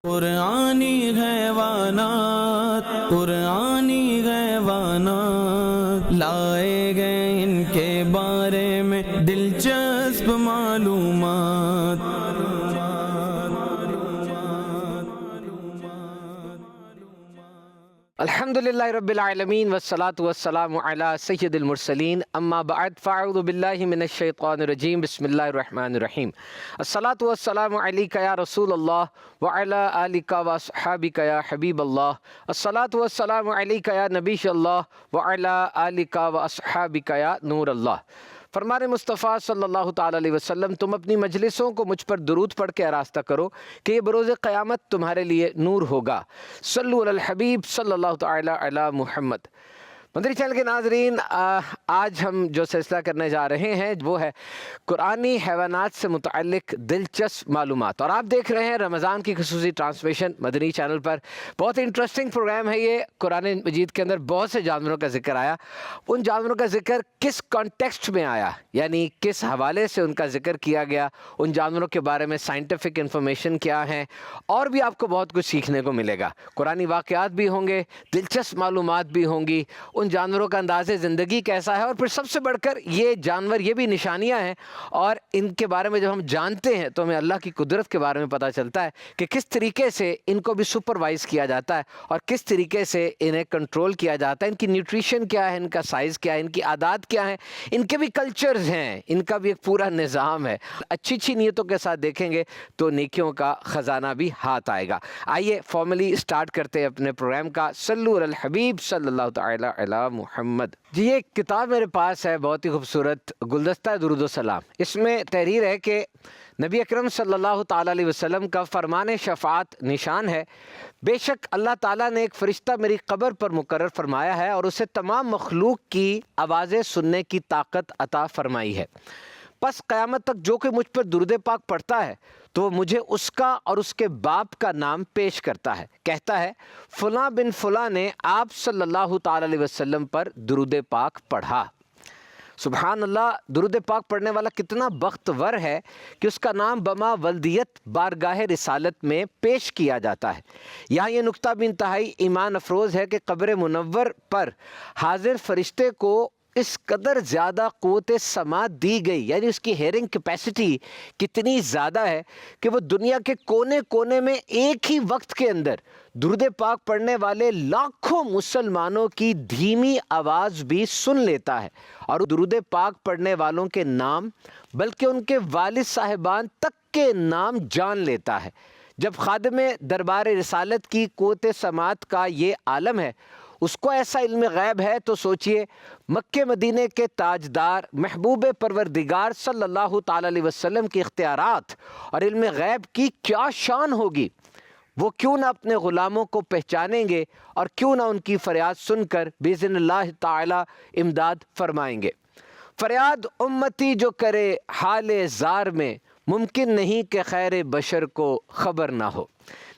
قرآنی حیوانات لائے گئے ان کے بارے میں دلچسپ معلومات۔ الحمدللہ رب العالمین والصلاة والسلام علی سید المرسلین، اما بعد فاعوذ باللہ من الشیطان الرجیم، بسم اللہ الرحمن الرحیم۔ الصلاة والسلام علیک یا رسول اللہ وعلی آلک واصحابک یا حبیب اللہ۔ الصلاة والسلام علیک یا نبی اللہ وعلی آلک واصحابک یا نور اللہ۔ فرمان مصطفیٰ صلی اللہ تعالیٰ علیہ وسلم، تم اپنی مجلسوں کو مجھ پر درود پڑھ کے آراستہ کرو کہ یہ بروز قیامت تمہارے لیے نور ہوگا۔ صلو علی الحبیب صلی اللہ تعالیٰ علی محمد۔ مدنی چینل کے ناظرین، آج ہم جو سلسلہ کرنے جا رہے ہیں وہ ہے قرآنی حیوانات سے متعلق دلچسپ معلومات، اور آپ دیکھ رہے ہیں رمضان کی خصوصی ٹرانسمیشن مدنی چینل پر۔ بہت انٹرسٹنگ پروگرام ہے یہ۔ قرآن مجید کے اندر بہت سے جانوروں کا ذکر آیا، ان جانوروں کا ذکر کس کانٹیکسٹ میں آیا، یعنی کس حوالے سے ان کا ذکر کیا گیا، ان جانوروں کے بارے میں سائنٹیفک انفارمیشن کیا ہے، اور بھی آپ کو بہت کچھ سیکھنے کو ملے گا۔ قرآنی واقعات بھی ہوں گے، دلچسپ معلومات بھی ہوں گی، ان جانوروں کا انداز زندگی کیسا ہے، اور پھر سب سے بڑھ کر یہ جانور یہ بھی نشانیاں ہیں، اور ان کے بارے میں جب ہم جانتے ہیں تو ہمیں اللہ کی قدرت کے بارے میں پتہ چلتا ہے کہ کس طریقے سے ان کو بھی سپروائز کیا جاتا ہے اور کس طریقے سے انہیں کنٹرول کیا جاتا ہے۔ ان کی نیوٹریشن کیا ہے، ان کا سائز کیا ہے، ان کی عادات کیا ہیں، ان کے بھی کلچرز ہیں، ان کا بھی ایک پورا نظام ہے۔ اچھی نیتوں کے ساتھ دیکھیں گے تو نیکیوں کا خزانہ بھی ہاتھ آئے گا۔ آئیے فارملی سٹارٹ کرتے ہیں اپنے پروگرام کا۔ صلو علی الحبیب صلی اللہ تعالی علی محمد۔ جی، یہ کتاب میرے پاس ہے، بہت ہی خوبصورت گلدستہ درود و سلام۔ اس میں تحریر ہے کہ نبی اکرم صلی اللہ تعالیٰ علیہ وسلم کا فرمان شفاعت نشان ہے، بے شک اللہ تعالیٰ نے ایک فرشتہ میری قبر پر مقرر فرمایا ہے اور اسے تمام مخلوق کی آوازیں سننے کی طاقت عطا فرمائی ہے۔ پس قیامت تک جو کہ مجھ پر درود پاک پڑھتا ہے تو وہ مجھے اس کا اور اس کے باپ کا نام پیش کرتا ہے، کہتا ہے فلاں بن فلاں نے آپ صلی اللہ تعالیٰ علیہ وسلم پر درود پاک پڑھا۔ سبحان اللہ، درود پاک پڑھنے والا کتنا بختور ہے کہ اس کا نام بما ولدیت بارگاہ رسالت میں پیش کیا جاتا ہے۔ یہاں یہ نکتہ بھی انتہائی ایمان افروز ہے کہ قبر منور پر حاضر فرشتے کو اس قدر زیادہ قوت سماعت دی گئی، یعنی اس کی ہیئرنگ کیپیسٹی کتنی زیادہ ہے کہ وہ دنیا کے کونے کونے میں ایک ہی وقت کے اندر درود پاک پڑھنے والے لاکھوں مسلمانوں کی دھیمی آواز بھی سن لیتا ہے، اور درود پاک پڑھنے والوں کے نام بلکہ ان کے والد صاحبان تک کے نام جان لیتا ہے۔ جب خادم دربار رسالت کی قوت سماعت کا یہ عالم ہے، اس کو ایسا علم غیب ہے، تو سوچئے مکہ مدینے کے تاجدار محبوب پروردگار صلی اللہ تعالیٰ علیہ وسلم کے اختیارات اور علم غیب کی کیا شان ہوگی۔ وہ کیوں نہ اپنے غلاموں کو پہچانیں گے اور کیوں نہ ان کی فریاد سن کر باذن اللہ تعالیٰ امداد فرمائیں گے۔ فریاد امتی جو کرے حال زار میں، ممکن نہیں کہ خیر بشر کو خبر نہ ہو۔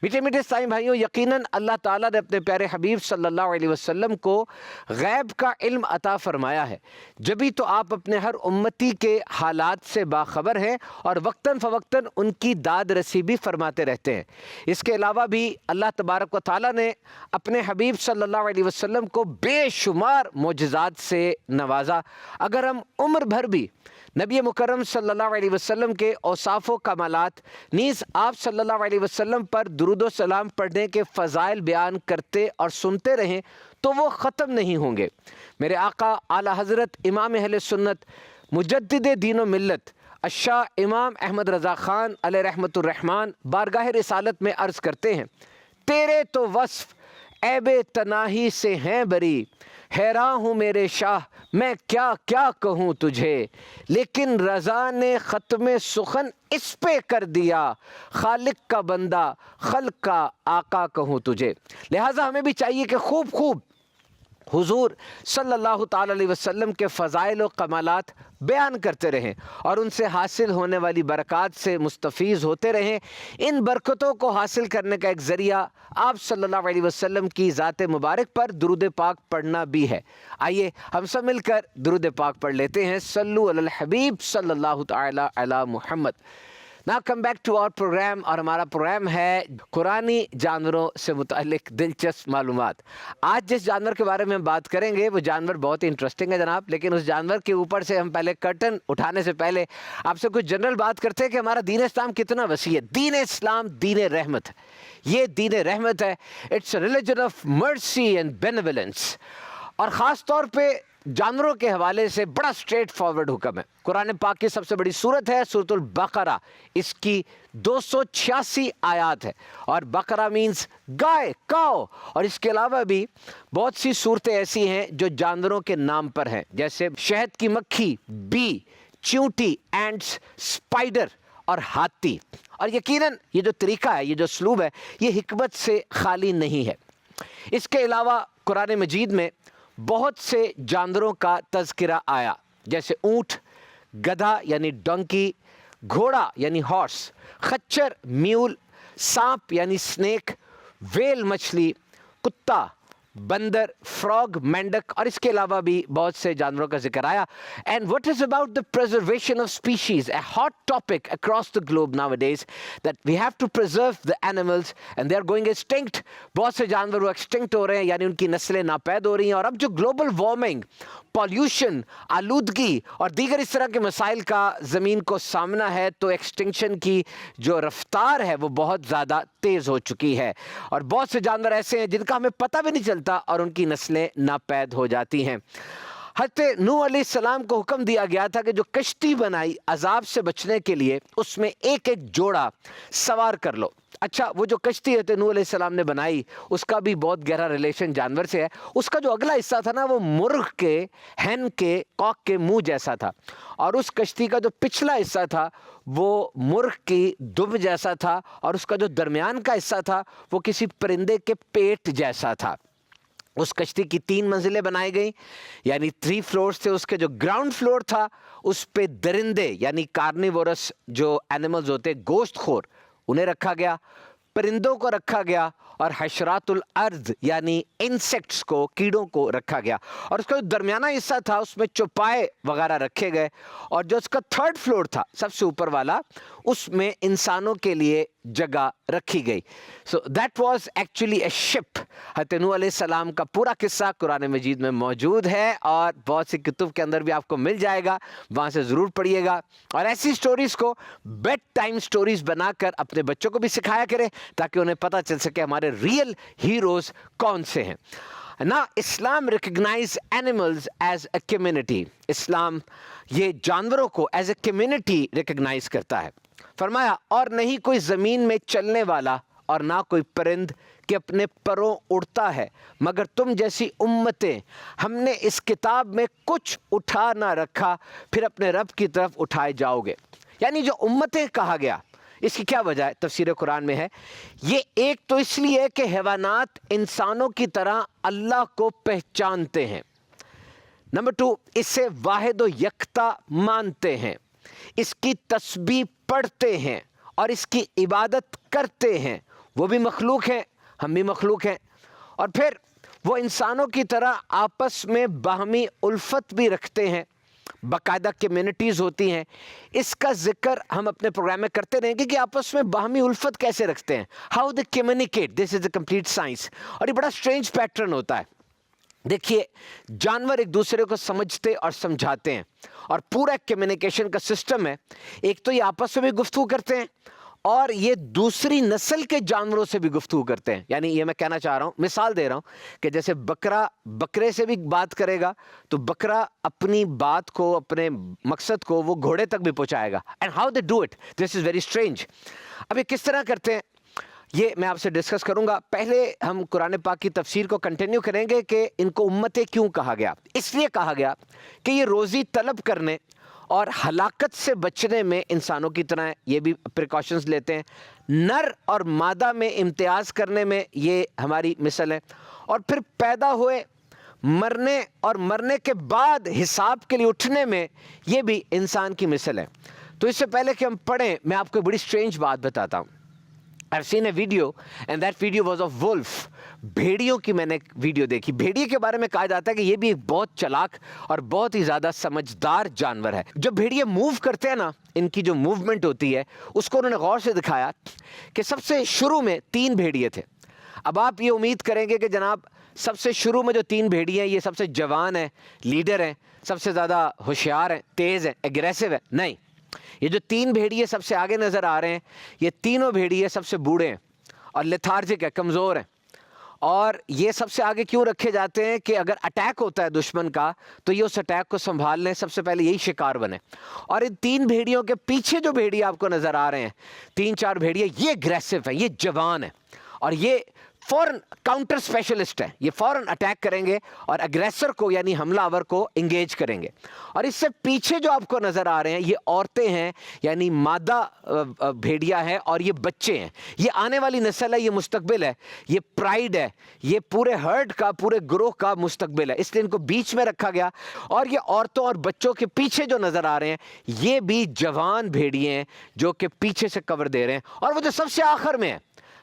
میٹھے میٹھے سائیں بھائیوں، یقیناً اللہ تعالیٰ نے اپنے پیارے حبیب صلی اللہ علیہ وسلم کو غیب کا علم عطا فرمایا ہے، جبھی تو آپ اپنے ہر امتی کے حالات سے باخبر ہیں اور وقتاً فوقتاً ان کی داد رسی بھی فرماتے رہتے ہیں۔ اس کے علاوہ بھی اللہ تبارک و تعالیٰ نے اپنے حبیب صلی اللہ علیہ وسلم کو بے شمار معجزات سے نوازا۔ اگر ہم عمر بھر بھی نبی مکرم صلی اللہ علیہ وسلم کے اوصاف و کمالات نیز آپ صلی اللہ علیہ وسلم پر درود و سلام پڑھنے کے فضائل بیان کرتے اور سنتے رہیں تو وہ ختم نہیں ہوں گے۔ میرے آقا اعلیٰ حضرت امام اہل سنت مجدد دین و ملت الشاہ امام احمد رضا خان علیہ رحمت الرحمن بارگاہ رسالت میں عرض کرتے ہیں، تیرے تو وصف عیب تناہی سے ہیں بری، حیراں ہوں میرے شاہ میں کیا کیا کہوں تجھے، لیکن رضا نے ختم سخن اس پہ کر دیا، خالق کا بندہ خلق کا آقا کہوں تجھے۔ لہٰذا ہمیں بھی چاہیے کہ خوب خوب حضور صلی اللہ تعالیٰ علیہ وسلم کے فضائل و کمالات بیان کرتے رہیں اور ان سے حاصل ہونے والی برکات سے مستفیض ہوتے رہیں۔ ان برکتوں کو حاصل کرنے کا ایک ذریعہ آپ صلی اللہ علیہ وسلم کی ذات مبارک پر درود پاک پڑھنا بھی ہے۔ آئیے ہم سب مل کر درود پاک پڑھ لیتے ہیں۔ صلو علی الحبیب صلی اللہ تعالی علی محمد۔ Now come back to our program اور ہمارا پروگرام ہے قرآنی جانوروں سے متعلق دلچسپ معلومات. آج جس جانور کے بارے میں ہم بات کریں گے وہ جانور بہت ہی انٹرسٹنگ ہے جناب, لیکن اس جانور کے اوپر سے ہم پہلے کرٹن اٹھانے سے پہلے آپ سے کچھ جنرل بات کرتے ہیں کہ ہمارا دین اسلام کتنا وسیع ہے. دین اسلام دین رحمت ہے, یہ دین رحمت ہے. It's a religion of mercy and benevolence, اور خاص طور پہ جانوروں کے حوالے سے بڑا اسٹریٹ فارورڈ حکم ہے. قرآن پاک کی سب سے بڑی سورت ہے سورۃ البقرہ, اس کی 286 آیات ہے, اور بقرہ مینز گائے, کاؤ. اور اس کے علاوہ بھی بہت سی صورتیں ایسی ہیں جو جانوروں کے نام پر ہیں, جیسے شہد کی مکھی, بی, چیونٹی, اینٹس, اسپائڈر اور ہاتھی. اور یقیناً یہ جو طریقہ ہے, یہ جو اسلوب ہے, یہ حکمت سے خالی نہیں ہے. اس کے علاوہ قرآن مجید میں بہت سے جانوروں کا تذکرہ آیا, جیسے اونٹ, گدھا یعنی ڈونکی, گھوڑا یعنی ہارس, خچر میول, سانپ یعنی سنیک, ویل مچھلی, کتا, بندر, فراگ, مینڈک, اور اس کے علاوہ بھی بہت سے جانوروں کا ذکر آیا. And what is about the preservation of species, a hot topic across the globe nowadays, that we have to preserve the animals and they are going extinct. بہت سے جانور وہ ایکسٹنکٹ ہو رہے ہیں, یعنی ان کی نسلیں ناپید ہو رہی ہیں. اور اب جو گلوبل وارمنگ, پالیوشن, آلودگی اور دیگر اس طرح کے مسائل کا زمین کو سامنا ہے, تو ایکسٹنکشن کی جو رفتار ہے وہ بہت زیادہ تیز ہو چکی ہے, اور بہت سے جانور ایسے ہیں جن کا ہمیں پتہ بھی نہیں چلتا اور ان کی نسلیں ناپید ہو جاتی ہیں. حضرت نوح علیہ السلام کو حکم دیا گیا تھا کہ جو کشتی بنائی عذاب سے بچنے کے لیے, اس میں ایک ایک جوڑا سوار کر لو. اچھا, وہ جو کشتی حضرت نوح علیہ السلام نے بنائی اس کا بھی بہت گہرا ریلیشن جانور سے ہے. اس کا جو اگلا حصہ تھا نا, وہ مرغ کے, ہین کے, کاک کے منہ جیسا تھا, اور اس کشتی کا جو پچھلا حصہ تھا وہ مرغ کی دم جیسا تھا, اور اس کا جو درمیان کا حصہ تھا وہ کسی پرندے کے پیٹ جیسا تھا. اس کشتی کی 3 منزلیں بنائی گئیں, یعنی 3 فلورز تھے. اس کے جو گراؤنڈ فلور تھا اس پہ درندے یعنی کارنیورس جو اینیملز ہوتے, گوشت خور, انہیں رکھا گیا, پرندوں کو رکھا گیا, اور حشرات الارض یعنی انسیکٹس کو, کیڑوں کو رکھا گیا. اور اس کا جو درمیانہ حصہ تھا اس میں چوپائے وغیرہ رکھے گئے, اور جو اس کا 3rd فلور تھا سب سے اوپر والا, اس میں انسانوں کے لیے جگہ رکھی گئی. So that was actually a ship. حضرت نوح علیہ السلام کا پورا قصہ قرآن مجید میں موجود ہے, اور بہت سی کتب کے اندر بھی آپ کو مل جائے گا, وہاں سے ضرور پڑھیے گا. اور ایسی سٹوریز کو بیڈ ٹائم سٹوریز بنا کر اپنے بچوں کو بھی سکھایا کرے, تاکہ انہیں پتہ چل سکے ہمارے ریئل ہیروز کون سے ہیں. نا Islam recognize animals as a community. Islam یہ جانوروں کو ایز اے کمیونٹی ریکگنائز کرتا ہے. فرمایا, اور نہیں کوئی زمین میں چلنے والا اور نہ کوئی پرند کہ اپنے پروں اڑتا ہے مگر تم جیسی امتیں. ہم نے اس کتاب میں کچھ اٹھا نہ رکھا, پھر اپنے رب کی طرف اٹھائے جاؤ گے. یعنی جو امتیں کہا گیا, اس کی کیا وجہ ہے؟ تفسیر قرآن میں ہے, یہ ایک تو اس لیے کہ حیوانات انسانوں کی طرح اللہ کو پہچانتے ہیں. نمبر 2, اسے واحد و یکتا مانتے ہیں, اس کی تسبیح پڑھتے ہیں اور اس کی عبادت کرتے ہیں. وہ بھی مخلوق ہیں, ہم بھی مخلوق ہیں. اور پھر وہ انسانوں کی طرح آپس میں باہمی الفت بھی رکھتے ہیں, باقاعدہ کمیونٹیز ہوتی ہیں. اس کا ذکر ہم اپنے پروگرام میں کرتے رہیں گے کہ آپس میں باہمی الفت کیسے رکھتے ہیں, how they communicate. This is a complete science, اور یہ بڑا سٹرینج پیٹرن ہوتا ہے. دیکھیے, جانور ایک دوسرے کو سمجھتے اور سمجھاتے ہیں, اور پورا کمیونیکیشن کا سسٹم ہے. ایک تو یہ آپس میں بھی گفتگو کرتے ہیں, اور یہ دوسری نسل کے جانوروں سے بھی گفتگو کرتے ہیں. یعنی یہ میں کہنا چاہ رہا ہوں, مثال دے رہا ہوں کہ جیسے بکرا بکرے سے بھی بات کرے گا, تو بکرا اپنی بات کو, اپنے مقصد کو وہ گھوڑے تک بھی پہنچائے گا. And how they do it, this is very strange. اب یہ کس طرح کرتے ہیں یہ میں آپ سے ڈسکس کروں گا. پہلے ہم قرآن پاک کی تفسیر کو کنٹینیو کریں گے کہ ان کو امتیں کیوں کہا گیا. اس لیے کہا گیا کہ یہ روزی طلب کرنے اور ہلاکت سے بچنے میں انسانوں کی طرح یہ بھی پریکاشنز لیتے ہیں. نر اور مادہ میں امتیاز کرنے میں یہ ہماری مثل ہے, اور پھر پیدا ہوئے, مرنے اور مرنے کے بعد حساب کے لیے اٹھنے میں یہ بھی انسان کی مثل ہے. تو اس سے پہلے کہ ہم پڑھیں, میں آپ کو بڑی اسٹرینج بات بتاتا ہوں. I've seen a video and that video was of wolf. بھیڑیوں کی میں نے ایک ویڈیو دیکھی. بھیڑیے کے بارے میں کہا جاتا ہے کہ یہ بھی ایک بہت چلاک اور بہت ہی زیادہ سمجھدار جانور ہے. جب بھیڑیے موو کرتے ہیں نا, ان کی جو موومنٹ ہوتی ہے اس کو انہوں نے غور سے دکھایا کہ سب سے شروع میں 3 بھیڑیے تھے. اب آپ یہ امید کریں گے کہ جناب سب سے شروع میں جو 3 بھیڑیے ہیں یہ سب سے جوان ہیں, لیڈر ہیں, سب سے زیادہ ہوشیار ہیں, تیز ہیں, ایگریسو ہیں. نہیں, یہ جو 3 بھیڑیے سب سے آگے نظر آ رہے ہیں, یہ تینوں بھیڑیے سب سے بوڑھے ہیں اور لیتھارجک ہیں, کمزور ہیں. اور یہ سب سے آگے کیوں رکھے جاتے ہیں کہ اگر اٹیک ہوتا ہے دشمن کا تو یہ اس اٹیک کو سنبھال لیں, سب سے پہلے یہی شکار بنے. اور ان 3 بھیڑیوں کے پیچھے جو بھیڑیے آپ کو نظر آ رہے ہیں, 3-4 بھیڑیے, یہ اگریسو ہیں, یہ جوان ہیں اور یہ فوراً کاؤنٹر اسپیشلسٹ ہیں. یہ فوراً اٹیک کریں گے اور اگریسر کو یعنی حملہ آور کو انگیج کریں گے. اور اس سے پیچھے جو آپ کو نظر آ رہے ہیں یہ عورتیں ہیں, یعنی مادہ بھیڑیا ہے اور یہ بچے ہیں. یہ آنے والی نسل ہے, یہ مستقبل ہے, یہ پرائیڈ ہے, یہ پورے ہرڈ کا, پورے گروہ کا مستقبل ہے. اس لیے ان کو بیچ میں رکھا گیا. اور یہ عورتوں اور بچوں کے پیچھے جو نظر آ رہے ہیں یہ بھی جوان بھیڑیے ہیں جو کہ پیچھے سے کور دے رہے ہیں. اور وہ جو سب سے آخر میں ہے,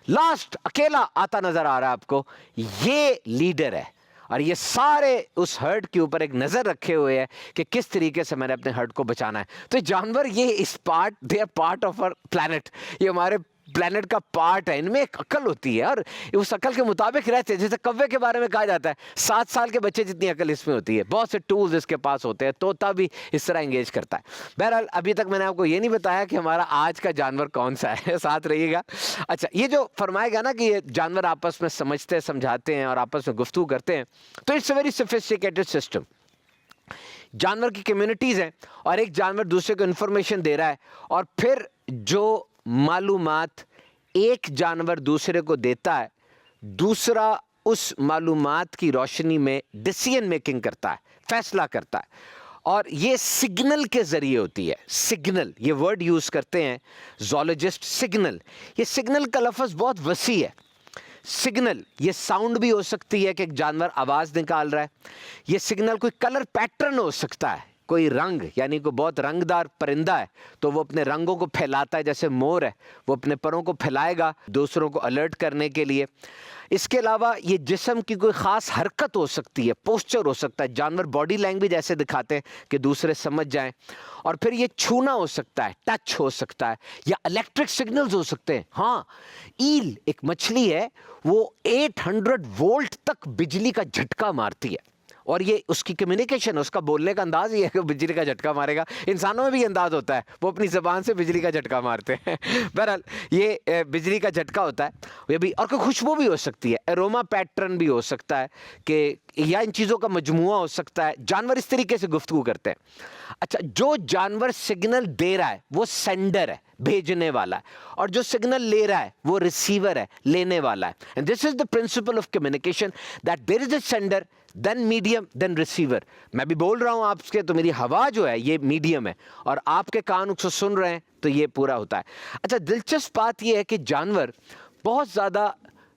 لاسٹ اکیلا آتا نظر آ رہا ہے آپ کو, یہ لیڈر ہے. اور یہ سارے اس ہرڈ کے اوپر ایک نظر رکھے ہوئے ہیں کہ کس طریقے سے میں نے اپنے ہرڈ کو بچانا ہے. تو جانور یہ اس part, they are part of our plant, یہ ہمارے پلانٹ کا پارٹ ہے. ان میں ایک عقل ہوتی ہے اور اس عقل کے مطابق رہتے ہیں. جیسے کوے کے بارے میں کہا جاتا ہے 7 سال کے بچے جتنی عقل اس میں ہوتی ہے. بہت سے ٹولز اس کے پاس ہوتے ہیں. طوطا بھی اس طرح انگیج کرتا ہے. بہرحال ابھی تک میں نے آپ کو یہ نہیں بتایا کہ ہمارا آج کا جانور کون سا ہے, ساتھ رہیے گا. اچھا, یہ جو فرمایا گیا نا کہ یہ جانور آپس میں سمجھتے ہیں, سمجھاتے ہیں اور آپس میں گفتگو کرتے ہیں, تو it's a very sophisticated system. جانور کی کمیونٹیز ہیں اور ایک جانور دوسرے کو انفارمیشن دے رہا ہے اور پھر جو معلومات ایک جانور دوسرے کو دیتا ہے, دوسرا اس معلومات کی روشنی میں ڈیسیژن میکنگ کرتا ہے, فیصلہ کرتا ہے. اور یہ سگنل کے ذریعے ہوتی ہے. سگنل, یہ ورڈ یوز کرتے ہیں زولوجسٹ, سگنل. یہ سگنل کا لفظ بہت وسیع ہے. سگنل یہ ساؤنڈ بھی ہو سکتی ہے کہ ایک جانور آواز نکال رہا ہے. یہ سگنل کوئی کلر پیٹرن ہو سکتا ہے, کوئی رنگ, یعنی کوئی بہت رنگ دار پرندہ ہے تو وہ اپنے رنگوں کو پھیلاتا ہے. جیسے مور ہے, وہ اپنے پروں کو پھیلائے گا دوسروں کو الرٹ کرنے کے لیے. اس کے علاوہ یہ جسم کی کوئی خاص حرکت ہو سکتی ہے, پوسچر ہو سکتا ہے. جانور باڈی لینگویج ایسے دکھاتے ہیں کہ دوسرے سمجھ جائیں. اور پھر یہ چھونا ہو سکتا ہے, ٹچ ہو سکتا ہے, یا الیکٹرک سگنلز ہو سکتے ہیں. ہاں, ایل ایک مچھلی ہے, وہ 800 وولٹ تک بجلی کا جھٹکا مارتی ہے. اور یہ اس کی کمیونیکیشن, اس کا بولنے کا انداز یہ ہے کہ بجلی کا جھٹکا مارے گا. انسانوں میں بھی انداز ہوتا ہے, وہ اپنی زبان سے بجلی کا جھٹکا مارتے ہیں. بہرحال یہ بجلی کا جھٹکا ہوتا ہے. یہ بھی, اور کوئی خوشبو بھی ہو سکتی ہے, اروما پیٹرن بھی ہو سکتا ہے کہ, یا ان چیزوں کا مجموعہ ہو سکتا ہے. جانور اس طریقے سے گفتگو کرتے ہیں. اچھا, جو جانور سگنل دے رہا ہے وہ سینڈر ہے, بھیجنے والا ہے, اور جو سگنل لے رہا ہے وہ ریسیور ہے, لینے والا ہے. And this is the principle of communication, that there is a sender, then medium, then receiver. میں بھی بول رہا ہوں آپ کے, تو میری ہوا جو ہے یہ میڈیم ہے, اور آپ کے کان اس کو سن رہے ہیں تو یہ پورا ہوتا ہے. اچھا, دلچسپ بات یہ ہے کہ جانور بہت زیادہ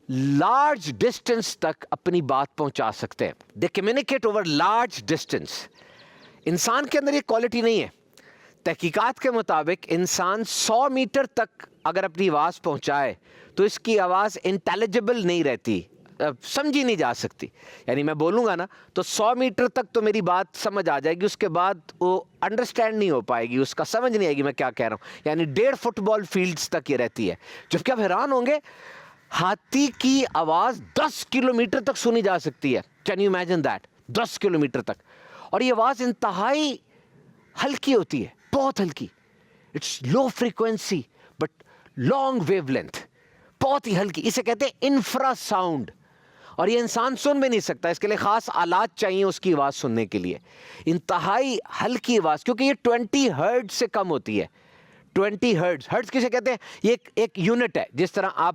لارج ڈسٹینس تک اپنی بات پہنچا سکتے ہیں. They communicate over large distance. انسان کے اندر یہ کوالٹی نہیں ہے. تحقیقات کے مطابق انسان 100 میٹر تک اگر اپنی آواز پہنچائے تو اس کی آواز انٹیلیجبل نہیں رہتی, سمجھی نہیں جا سکتی. یعنی میں بولوں گا نا تو 100 میٹر تک تو میری بات سمجھ آ جائے گی, اس کے بعد وہ انڈرسٹینڈ نہیں ہو پائے گی, اس کا سمجھ نہیں آئے گی میں کیا کہہ رہا ہوں. یعنی 1.5 فٹ بال فیلڈز تک یہ رہتی ہے. جبکہ آپ حیران ہوں گے, ہاتھی کی آواز 10 کلومیٹر تک سنی جا سکتی ہے. Can you imagine that, 10 kilometre تک. اور یہ آواز انتہائی ہلکی ہوتی ہے, بہت ہلکی. It's low frequency but long wavelength, بہت ہی ہلکی. اسے کہتے ہیں انفرا ساؤنڈ. اور یہ انسان سن بھی نہیں سکتا, اس کے لیے خاص آلات چاہیے اس کی آواز سننے کے لیے. انتہائی ہلکی آواز, کیونکہ یہ 20 ہرٹز سے کم ہوتی ہے. 20 ہرٹز. ہرٹز کسے کہتے ہیں؟ یہ ایک یونٹ ہے. جس طرح آپ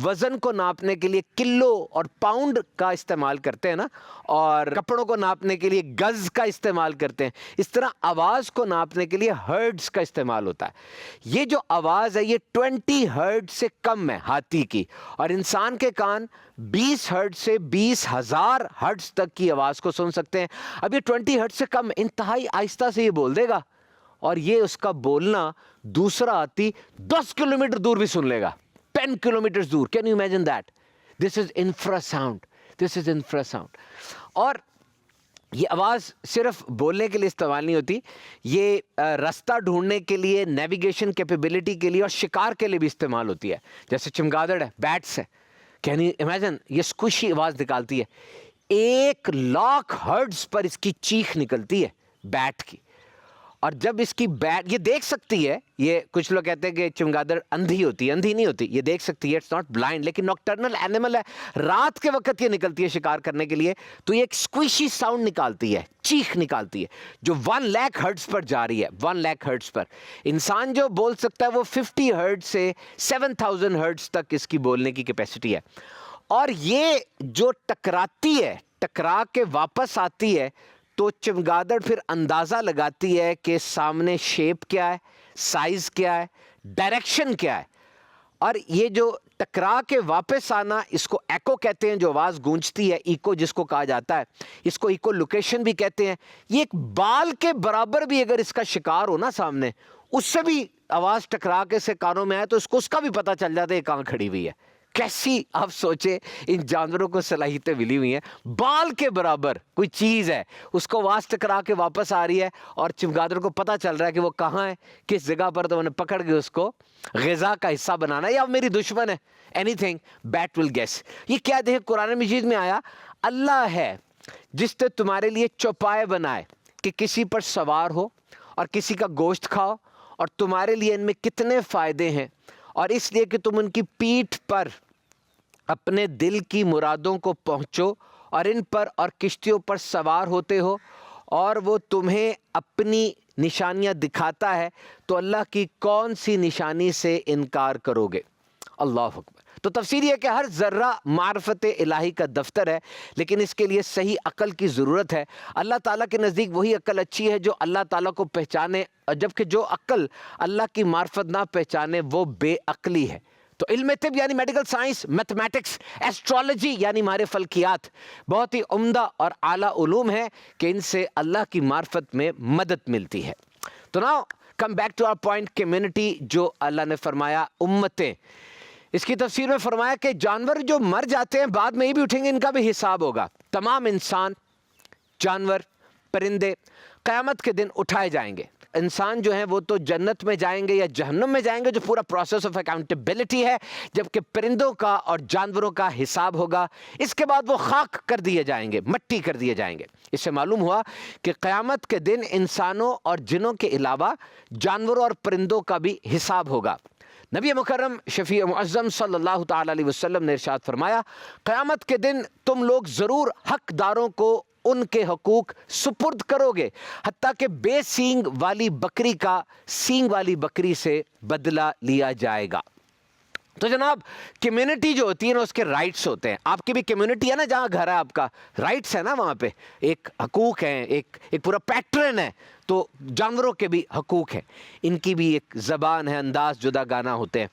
وزن کو ناپنے کے لیے کلو اور پاؤنڈ کا استعمال کرتے ہیں نا, اور کپڑوں کو ناپنے کے لیے گز کا استعمال کرتے ہیں, اس طرح آواز کو ناپنے کے لیے ہرٹز کا استعمال ہوتا ہے. یہ جو آواز ہے یہ 20 ہرٹز سے کم ہے ہاتھی کی, اور انسان کے کان 20 ہرٹز سے 20,000 ہرٹز تک کی آواز کو سن سکتے ہیں. اب یہ 20 ہرٹز سے کم, انتہائی آہستہ سے یہ بول دے گا, اور یہ اس کا بولنا دوسرا ہاتھی 10 کلومیٹر دور بھی سن لے گا. 10 kilometers دور. Can you imagine that? This is infrasound. This is infrasound. اور یہ آواز صرف بولنے کے لیے استعمال نہیں ہوتی, یہ راستہ ڈھونڈنے کے لیے, نیویگیشن کیپیبلٹی کے لیے اور شکار کے لیے بھی استعمال ہوتی ہے. جیسے چمگادڑ ہے, بیٹس ہے. کین یو امیجن, یہ اسکوشی آواز نکالتی ہے. 1,00,000 ہرٹز پر اس کی چیخ نکلتی ہے بیٹ کی. اور جب اس کی بیٹ یہ دیکھ سکتی ہے, یہ کچھ لوگ کہتے ہیں کہ چمگادڑ اندھی ہوتی ہے, اندھی نہیں ہوتی, یہ دیکھ سکتی ہے, اٹس ناٹ بلائنڈ, لیکن نوکٹرنل اینیمل ہے, رات کے وقت یہ نکلتی ہے شکار کرنے کے لیے, تو یہ ایک اسکویشی ساؤنڈ نکالتی ہے, چیخ نکالتی ہے, جو 1,00,000 ہرٹز پر جا رہی ہے. 1,00,000 ہرٹز پر انسان جو بول سکتا ہے وہ 50 ہرٹز سے 7,000 ہرٹز تک اس کی بولنے کی کیپیسٹی ہے. اور یہ جو ٹکراتی ہے, ٹکرا کے واپس آتی ہے, تو چمگادڑ پھر اندازہ لگاتی ہے کہ سامنے شیپ کیا ہے, سائز کیا ہے, ڈائریکشن کیا ہے. اور یہ جو ٹکرا کے واپس آنا, اس کو ایکو کہتے ہیں, جو آواز گونجتی ہے, ایکو جس کو کہا جاتا ہے, اس کو ایکو لوکیشن بھی کہتے ہیں. یہ ایک بال کے برابر بھی اگر اس کا شکار ہو نا سامنے, اس سے بھی آواز ٹکرا کے سے کانوں میں آئے تو اس کو اس کا بھی پتہ چل جاتا ہے یہ کہاں کھڑی ہوئی ہے. کیسی آپ سوچے ان جانوروں کو صلاحیتیں ملی ہوئی ہیں, بال کے برابر کوئی چیز ہے, اس کو آواز ٹکرا کے واپس آ رہی ہے اور چمگادڑ کو پتہ چل رہا ہے کہ وہ کہاں ہے, کس جگہ پر, تو انہیں پکڑ کے اس کو غذا کا حصہ بنانا ہے, یا میری دشمن ہے, اینی تھنگ, بیٹ ول گیس. یہ کیا دیکھیں قرآن مجید میں آیا, اللہ ہے جس نے تمہارے لیے چوپائے بنائے کہ کسی پر سوار ہو اور کسی کا گوشت کھاؤ, اور تمہارے لیے ان میں کتنے فائدے ہیں, اور اس لیے کہ تم ان کی پیٹھ پر اپنے دل کی مرادوں کو پہنچو, اور ان پر اور کشتیوں پر سوار ہوتے ہو, اور وہ تمہیں اپنی نشانیاں دکھاتا ہے, تو اللہ کی کون سی نشانی سے انکار کرو گے. اللہ اکبر. تو تفسیر یہ ہے کہ ہر ذرہ معرفت الہی کا دفتر ہے, لیکن اس کے لیے صحیح عقل کی ضرورت ہے. اللہ تعالیٰ کے نزدیک وہی عقل اچھی ہے جو اللہ تعالیٰ کو پہچانے, جبکہ جو عقل اللہ کی معرفت نہ پہچانے وہ بے عقلی ہے. تو علم طب یعنی میڈیکل سائنس, میتھمیٹکس, ایسٹرالوجی یعنی ماہر فلکیات بہت ہی عمدہ اور اعلیٰ علوم ہے کہ ان سے اللہ کی معرفت میں مدد ملتی ہے. تو now come back to our point, community جو اللہ نے فرمایا امتیں. اس کی تفسیر میں فرمایا کہ جانور جو مر جاتے ہیں بعد میں یہ بھی اٹھیں گے, ان کا بھی حساب ہوگا. تمام انسان, جانور, پرندے قیامت کے دن اٹھائے جائیں گے. انسان جو ہیں وہ تو جنت میں جائیں گے یا جہنم میں جائیں گے, جو پورا پروسیس آف اکاؤنٹیبلٹی ہے, جبکہ پرندوں کا اور جانوروں کا حساب ہوگا. اس کے بعد وہ خاک کر دیے جائیں گے, مٹی کر دیے جائیں گے. اس سے معلوم ہوا کہ قیامت کے دن انسانوں اور جنوں کے علاوہ جانوروں اور پرندوں کا بھی حساب ہوگا. نبی مکرم شفیع معظم صلی اللہ تعالی علیہ وسلم نے ارشاد فرمایا, قیامت کے دن تم لوگ ضرور حقداروں کو ان کے حقوق سپرد کرو گے, حتیٰ کہ بے سینگ والی بکری کا سینگ والی بکری سے بدلہ لیا جائے گا. تو جناب کمیونٹی جو ہوتی ہے نا, اس کے رائٹس ہوتے ہیں. آپ کی بھی کمیونٹی ہے نا, جہاں گھر ہے آپ کا, رائٹس ہے نا وہاں پہ, ایک حقوق ہیں, ایک پورا پیٹرن ہے. تو جانوروں کے بھی حقوق ہیں, ان کی بھی ایک زبان ہے, انداز جدا گانا ہوتے ہیں.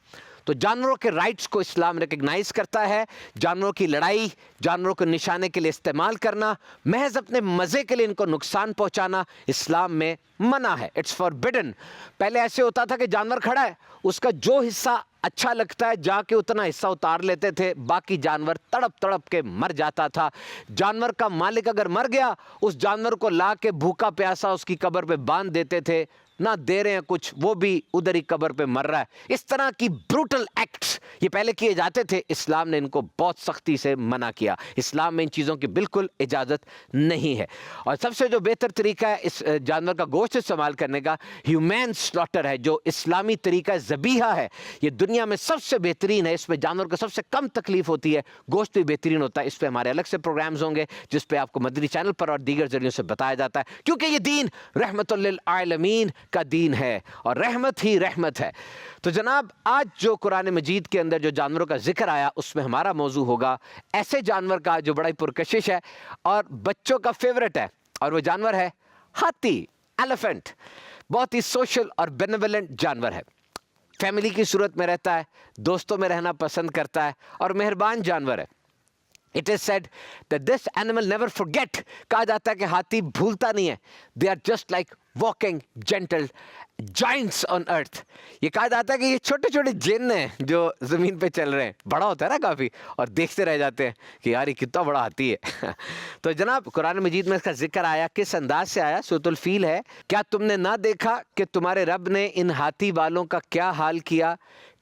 تو جانوروں کے رائٹس کو اسلام ریکگنائز کرتا ہے. جانوروں کی لڑائی, جانوروں کو نشانے کے لیے استعمال کرنا, محض اپنے مزے کے لیے ان کو نقصان پہنچانا اسلام میں منع ہے. It's forbidden. پہلے ایسے ہوتا تھا کہ جانور کھڑا ہے, اس کا جو حصہ اچھا لگتا ہے جا کے اتنا حصہ اتار لیتے تھے, باقی جانور تڑپ تڑپ کے مر جاتا تھا. جانور کا مالک اگر مر گیا, اس جانور کو لا کے بھوکا پیاسا اس کی قبر پہ باندھ دیتے تھے, نہ دے رہے ہیں کچھ, وہ بھی ادھر ہی قبر پہ مر رہا ہے. اس طرح کی بروٹل ایکٹس یہ پہلے کیے جاتے تھے, اسلام نے ان کو بہت سختی سے منع کیا. اسلام میں ان چیزوں کی بالکل اجازت نہیں ہے. اور سب سے جو بہتر طریقہ ہے اس جانور کا گوشت استعمال کرنے کا, ہیومین سلاٹر ہے, جو اسلامی طریقہ ذبیحہ ہے. یہ دنیا میں سب سے بہترین ہے, اس میں جانور کو سب سے کم تکلیف ہوتی ہے, گوشت بھی بہترین ہوتا ہے. اس پہ ہمارے الگ سے پروگرامز ہوں گے جس پہ آپ کو مدنی چینل پر اور دیگر ذریعوں سے بتایا جاتا ہے, کیونکہ یہ دین رحمت للعالمین کا دین ہے اور رحمت ہی رحمت ہے. تو جناب آج جو قرآن مجید کے اندر جو جانوروں کا ذکر آیا, اس میں ہمارا موضوع ہوگا ایسے جانور کا جو بڑا ہی پرکشش ہے اور بچوں کا فیورٹ ہے, اور وہ جانور ہے ہاتھی, ایلیفنٹ. بہت ہی سوشل اور بینیولنٹ جانور ہے, فیملی کی صورت میں رہتا ہے, دوستوں میں رہنا پسند کرتا ہے اور مہربان جانور ہے. It is said that this animal never forget. کہا جاتا ہے کہ ہاتھی بھولتا نہیں ہے. They are just like walking gentle giants on earth. یہ کہا جاتا ہے کہ یہ چھوٹے چھوٹے جن ہیں جو زمین پہ چل رہے ہیں. بڑا ہوتا ہے نا کافی, اور دیکھتے رہ جاتے ہیں کہ یار یہ کتنا بڑا ہاتھی ہے. تو جناب قرآن مجید میں اس کا ذکر آیا, کس انداز سے آیا؟ سورۃ الفیل ہے. کیا تم نے نہ دیکھا کہ تمہارے رب نے ان ہاتھی والوں کا کیا حال کیا؟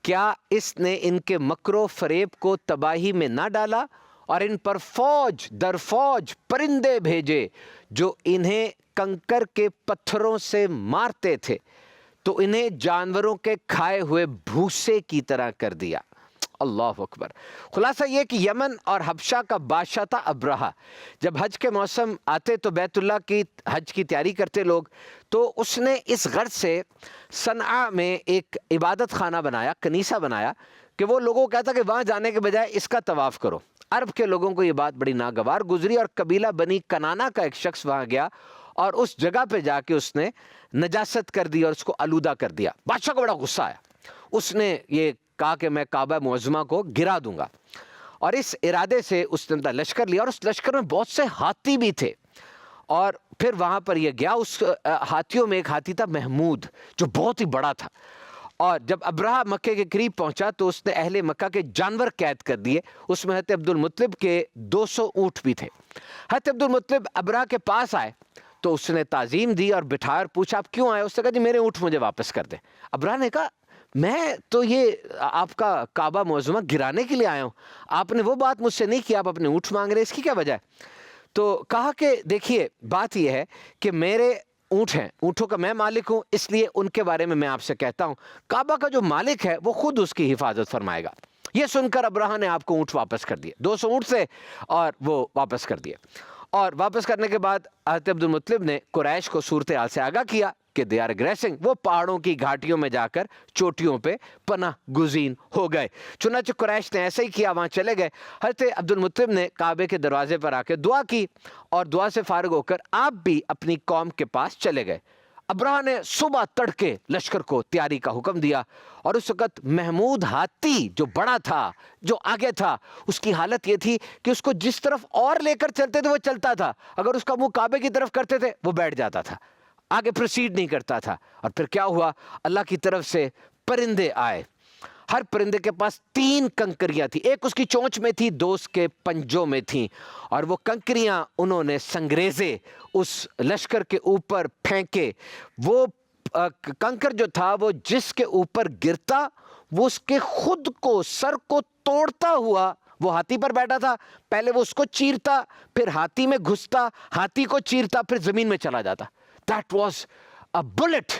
کیا اس نے ان کے مکر و فریب کو تباہی میں نہ ڈالا اور ان پر فوج در فوج پرندے بھیجے جو انہیں کنکر کے پتھروں سے مارتے تھے, تو انہیں جانوروں کے کھائے ہوئے بھوسے کی طرح کر دیا. اللہ اکبر. خلاصہ یہ کہ یمن اور حبشہ کا بادشاہ تھا ابرہہ. جب حج کے موسم آتے تو بیت اللہ کی حج کی تیاری کرتے لوگ, تو اس نے اس غرض سے صنعاء میں ایک عبادت خانہ بنایا, کنیسہ بنایا, کہ وہ لوگوں کو کہتا کہ وہاں جانے کے بجائے اس کا طواف کرو. عرب کے لوگوں کو یہ بات بڑی ناگوار گزری, اور قبیلہ بنی کنانا کا ایک شخص وہاں گیا اور اس جگہ پہ جا کے اس نے نجاست کر دی اور اس کو آلودہ کر دیا. بادشاہ کو بڑا غصہ آیا. اس نے یہ کہا کہ میں کعبہ معظمہ کو گرا دوں گا, اور اس ارادے سے اس نے اپنا لشکر لیا, اور اس لشکر میں بہت سے ہاتھی بھی تھے. اور پھر وہاں پر یہ گیا, اس ہاتھیوں میں ایک ہاتھی تھا محمود, جو بہت ہی بڑا تھا. اور جب ابرہہ مکے کے قریب پہنچا تو اس نے اہل مکہ کے جانور قید کر دیے. اس میں حضرت عبد المطلب کے 200 اونٹ بھی تھے. حضرت عبد المطلب ابرہہ کے پاس آئے تو اس نے تعظیم دی اور بٹھایا اور پوچھا آپ کیوں آئے؟ اس نے کہا جی میرے اونٹ مجھے واپس کر دیں. ابرہہ نے کہا میں تو یہ آپ کا کعبہ معظمہ گرانے کے لیے آیا ہوں, آپ نے وہ بات مجھ سے نہیں کی, آپ اپنے اونٹ مانگ رہے, اس کی کیا وجہ ہے؟ تو کہا کہ دیکھیے بات یہ ہے کہ میرے اونٹ ہیں, اونٹوں کا میں مالک ہوں, اس لیے ان کے بارے میں آپ سے کہتا ہوں, کعبہ کا جو مالک ہے وہ خود اس کی حفاظت فرمائے گا. یہ سن کر ابرہہ نے آپ کو اونٹ واپس کر دیے, 200 اونٹ سے, اور وہ واپس کر دیے. اور واپس کرنے کے بعد حضرت عبد المطلب نے قریش کو صورتحال سے آگاہ کیا کہ دے آر اگریسنگ. وہ پہاڑوں کی گھاٹیوں میں جا کر چوٹیوں پہ پناہ گزین ہو گئے. چنانچہ قریش نے ایسا ہی کیا, وہاں چلے گئے. حضرت عبد المطلب نے کعبے کے دروازے پر آ کے دعا کی, اور دعا سے فارغ ہو کر آپ بھی اپنی قوم کے پاس چلے گئے. ابرہہ نے صبح تڑکے لشکر کو تیاری کا حکم دیا, اور اس وقت محمود ہاتھی جو بڑا تھا, جو آگے تھا, اس کی حالت یہ تھی کہ اس کو جس طرف اور لے کر چلتے تھے وہ چلتا تھا, اگر اس کا منہ کعبے کی طرف کرتے تھے وہ بیٹھ جاتا تھا, آگے پروسیڈ نہیں کرتا تھا. اور پھر کیا ہوا, اللہ کی طرف سے پرندے آئے. ہر پرندے کے پاس 3 کنکریاں تھیں, ایک اس کی چونچ میں تھی, 2 اس کے پنجوں میں تھیں, اور وہ کنکریاں انہوں نے سنگریزے اس لشکر کے اوپر پھینکے. وہ کنکر جو تھا وہ جس کے اوپر گرتا وہ اس کے خود کو, سر کو توڑتا ہوا, وہ ہاتھی پر بیٹھا تھا, پہلے وہ اس کو چیرتا, پھر ہاتھی میں گھستا, ہاتھی کو چیرتا, پھر زمین میں چلا جاتا. That was a bullet.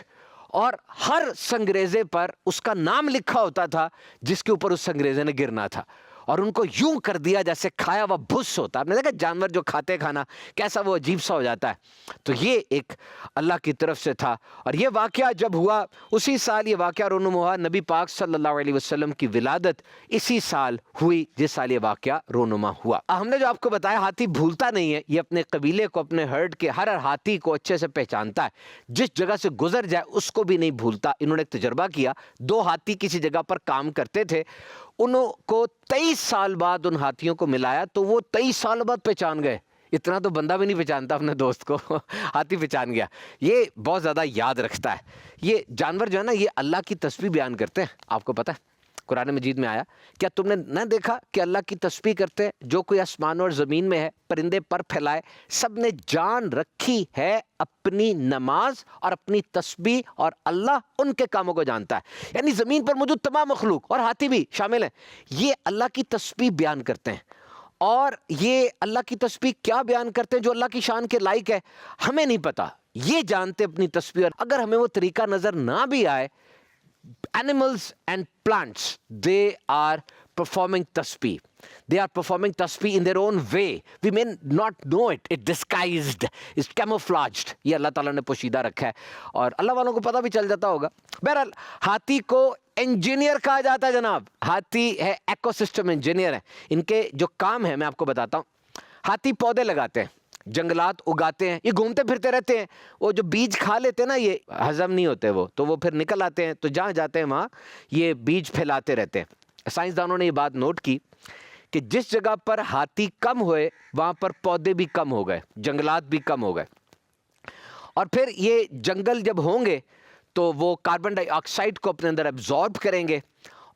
اور ہر سنگریزے پر اس کا نام لکھا ہوتا تھا جس کے اوپر اس سنگریزے نے گرنا تھا, اور ان کو یوں کر دیا جیسے کھایا ہوا بھس ہوتا. آپ نے دیکھا جانور جو کھاتے کھانا کیسا وہ عجیب سا ہو جاتا ہے, تو یہ ایک اللہ کی طرف سے تھا. اور یہ واقعہ جب ہوا اسی سال یہ واقعہ رونما ہوا, نبی پاک صلی اللہ علیہ وسلم کی ولادت اسی سال ہوئی جس سال یہ واقعہ رونما ہوا. ہم نے جو آپ کو بتایا ہاتھی بھولتا نہیں ہے, یہ اپنے قبیلے کو, اپنے ہرڈ کے ہر ہاتھی کو اچھے سے پہچانتا ہے, جس جگہ سے گزر جائے اس کو بھی نہیں بھولتا. انہوں نے ایک تجربہ کیا, 2 ہاتھی کسی جگہ پر کام کرتے تھے, انہوں کو 23 سال بعد ان ہاتھیوں کو ملایا تو وہ 23 سال بعد پہچان گئے. اتنا تو بندہ بھی نہیں پہچانتا اپنے دوست کو, ہاتھی پہچان گیا. یہ بہت زیادہ یاد رکھتا ہے. یہ جانور جو ہے نا یہ اللہ کی تسبیح بیان کرتے ہیں. آپ کو پتہ ہے قرآن مجید میں آیا, کیا تم نے نہ دیکھا کہ اللہ کی تسبیح کرتے ہیں جو کوئی آسمان اور زمین میں ہے, پرندے پر پھیلائے, سب نے جان رکھی ہے اپنی نماز اور اپنی تسبیح, اور اللہ ان کے کاموں کو جانتا ہے. یعنی زمین پر موجود تمام مخلوق اور ہاتھی بھی شامل ہیں, یہ اللہ کی تسبیح بیان کرتے ہیں. اور یہ اللہ کی تسبیح کیا بیان کرتے ہیں جو اللہ کی شان کے لائق ہے, ہمیں نہیں پتا, یہ جانتے اپنی تسبیح. اور اگر ہمیں وہ طریقہ نظر نہ بھی آئے, animals and plants, they are performing tasbih. They are performing tasbih in their own way. We may not know it. It's disguised. It's camouflaged. یہ اللہ تعالیٰ نے پوشیدہ رکھا ہے, اور اللہ والوں کو پتہ بھی چل جاتا ہوگا. بہرحال ہاتھی کو انجینئر کہا جاتا ہے جناب. ہاتھی ہے ایکو سسٹم انجینئر ہے. ان کے جو کام ہے میں آپ کو بتاتا ہوں. ہاتھی پودے لگاتے ہیں, جنگلات اگاتے ہیں, یہ گھومتے پھرتے رہتے ہیں. وہ جو بیج کھا لیتے ہیں نا, یہ ہضم نہیں ہوتے وہ, تو وہ پھر نکل آتے ہیں, تو جہاں جاتے ہیں وہاں یہ بیج پھیلاتے رہتے ہیں. سائنسدانوں نے یہ بات نوٹ کی کہ جس جگہ پر ہاتھی کم ہوئے وہاں پر پودے بھی کم ہو گئے, جنگلات بھی کم ہو گئے. اور پھر یہ جنگل جب ہوں گے تو وہ کاربن ڈائی آکسائڈ کو اپنے اندر ایبزارب کریں گے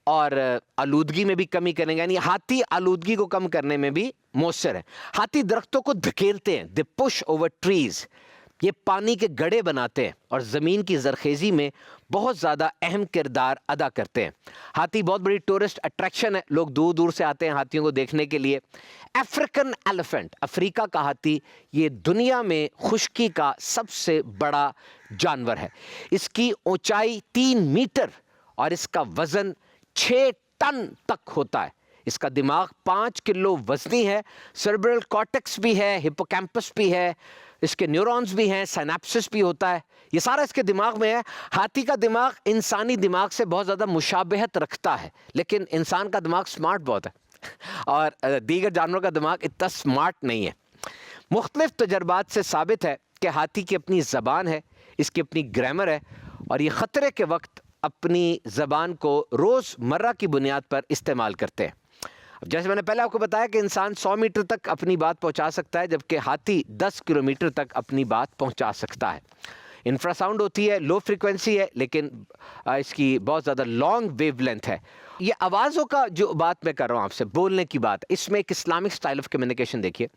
اور آلودگی میں بھی کمی کریں گے. یعنی ہاتھی آلودگی کو کم کرنے میں بھی مؤثر ہے. ہاتھی درختوں کو دھکیلتے ہیں, دے پش اوور ٹریز. یہ پانی کے گڑھے بناتے ہیں اور زمین کی زرخیزی میں بہت زیادہ اہم کردار ادا کرتے ہیں. ہاتھی بہت بڑی ٹورسٹ اٹریکشن ہے, لوگ دور دور سے آتے ہیں ہاتھیوں کو دیکھنے کے لیے. افریقن ایلیفنٹ, افریقہ کا ہاتھی, یہ دنیا میں خشکی کا سب سے بڑا جانور ہے. اس کی اونچائی 3 میٹر اور اس کا وزن 6 ٹن تک ہوتا ہے. اس کا دماغ 5 کلو وزنی ہے. سربرل کارٹیکس بھی ہے, ہپوکیمپس بھی ہے, اس کے نیورونز بھی ہیں, سائنیپسس بھی ہوتا ہے. یہ سارا اس کے دماغ میں ہے. ہاتھی کا دماغ انسانی دماغ سے بہت زیادہ مشابہت رکھتا ہے, لیکن انسان کا دماغ سمارٹ بہت ہے اور دیگر جانوروں کا دماغ اتنا سمارٹ نہیں ہے. مختلف تجربات سے ثابت ہے کہ ہاتھی کی اپنی زبان ہے, اس کی اپنی گرامر ہے, اور یہ خطرے کے وقت اپنی زبان کو روز مرہ کی بنیاد پر استعمال کرتے ہیں. جیسے میں نے پہلے آپ کو بتایا کہ انسان 100 میٹر تک اپنی بات پہنچا سکتا ہے, جبکہ ہاتھی 10 کلومیٹر تک اپنی بات پہنچا سکتا ہے. انفراساؤنڈ ہوتی ہے, لو فریکوینسی ہے, لیکن اس کی بہت زیادہ لانگ ویو لینتھ ہے. یہ آوازوں کا جو بات میں کر رہا ہوں آپ سے, بولنے کی بات, اس میں ایک اسلامک اسٹائل آف کمیونیکیشن دیکھیے.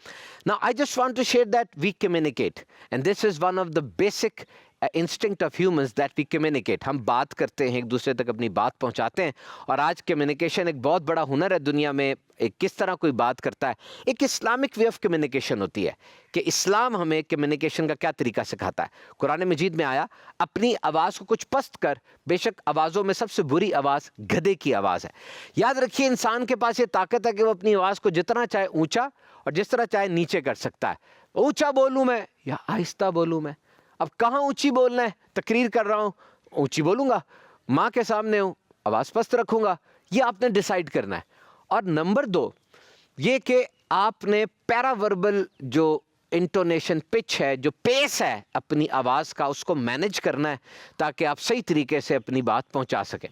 Now I just want to share that we communicate, and this is one of the basic instinct of humans that we communicate. ہم بات کرتے ہیں, ایک دوسرے تک اپنی بات پہنچاتے ہیں, اور آج کمیونیکیشن ایک بہت بڑا ہنر ہے دنیا میں. کس طرح کوئی بات کرتا ہے, ایک اسلامک وے آف کمیونیکیشن ہوتی ہے کہ اسلام ہمیں کمیونیکیشن کا کیا طریقہ سکھاتا ہے. قرآن مجید میں آیا, اپنی آواز کو کچھ پست کر, بے شک آوازوں میں سب سے بری آواز گدھے کی آواز ہے. یاد رکھیے, انسان کے پاس یہ طاقت ہے کہ وہ اپنی آواز کو جتنا چاہے اونچا اور جس طرح چاہے نیچے کر سکتا ہے. اونچا بولوں میں یا آہستہ بولوں میں, اب کہاں اونچی بولنا ہے, تقریر کر رہا ہوں اونچی بولوں گا, ماں کے سامنے ہوں آواز پست رکھوں گا, یہ آپ نے ڈیسائیڈ کرنا ہے. اور نمبر 2 یہ کہ آپ نے پیرا وربل جو انٹونیشن پچ ہے, جو پیس ہے اپنی آواز کا, اس کو مینیج کرنا ہے تاکہ آپ صحیح طریقے سے اپنی بات پہنچا سکیں.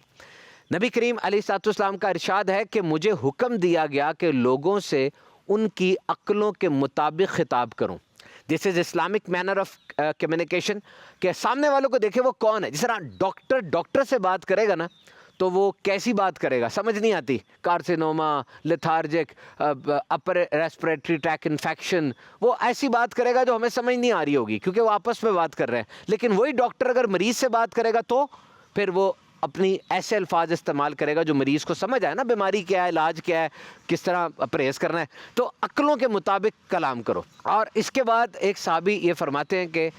نبی کریم علیہ الصلوۃ والسلام کا ارشاد ہے کہ مجھے حکم دیا گیا کہ لوگوں سے ان کی عقلوں کے مطابق خطاب کروں. This is Islamic manner of communication, کہ سامنے والوں کو دیکھے وہ کون ہے. جس طرح ڈاکٹر سے بات کرے گا نا, تو وہ کیسی بات کرے گا, سمجھ نہیں آتی, کارسینوما, لیتھارجک, اپر ریسپریٹری ٹریک انفیکشن, وہ ایسی بات کرے گا جو ہمیں سمجھ نہیں آ رہی ہوگی کیونکہ وہ آپس میں بات کر رہے ہیں. لیکن وہی ڈاکٹر اگر مریض سے بات کرے گا تو پھر وہ اپنی ایسے الفاظ استعمال کرے گا جو مریض کو سمجھ آئے نا, بیماری کیا ہے, علاج کیا ہے, کس طرح پرہیز کرنا ہے. تو عقلوں کے مطابق کلام کرو. اور اس کے بعد ایک صحابی یہ فرماتے ہیں کہ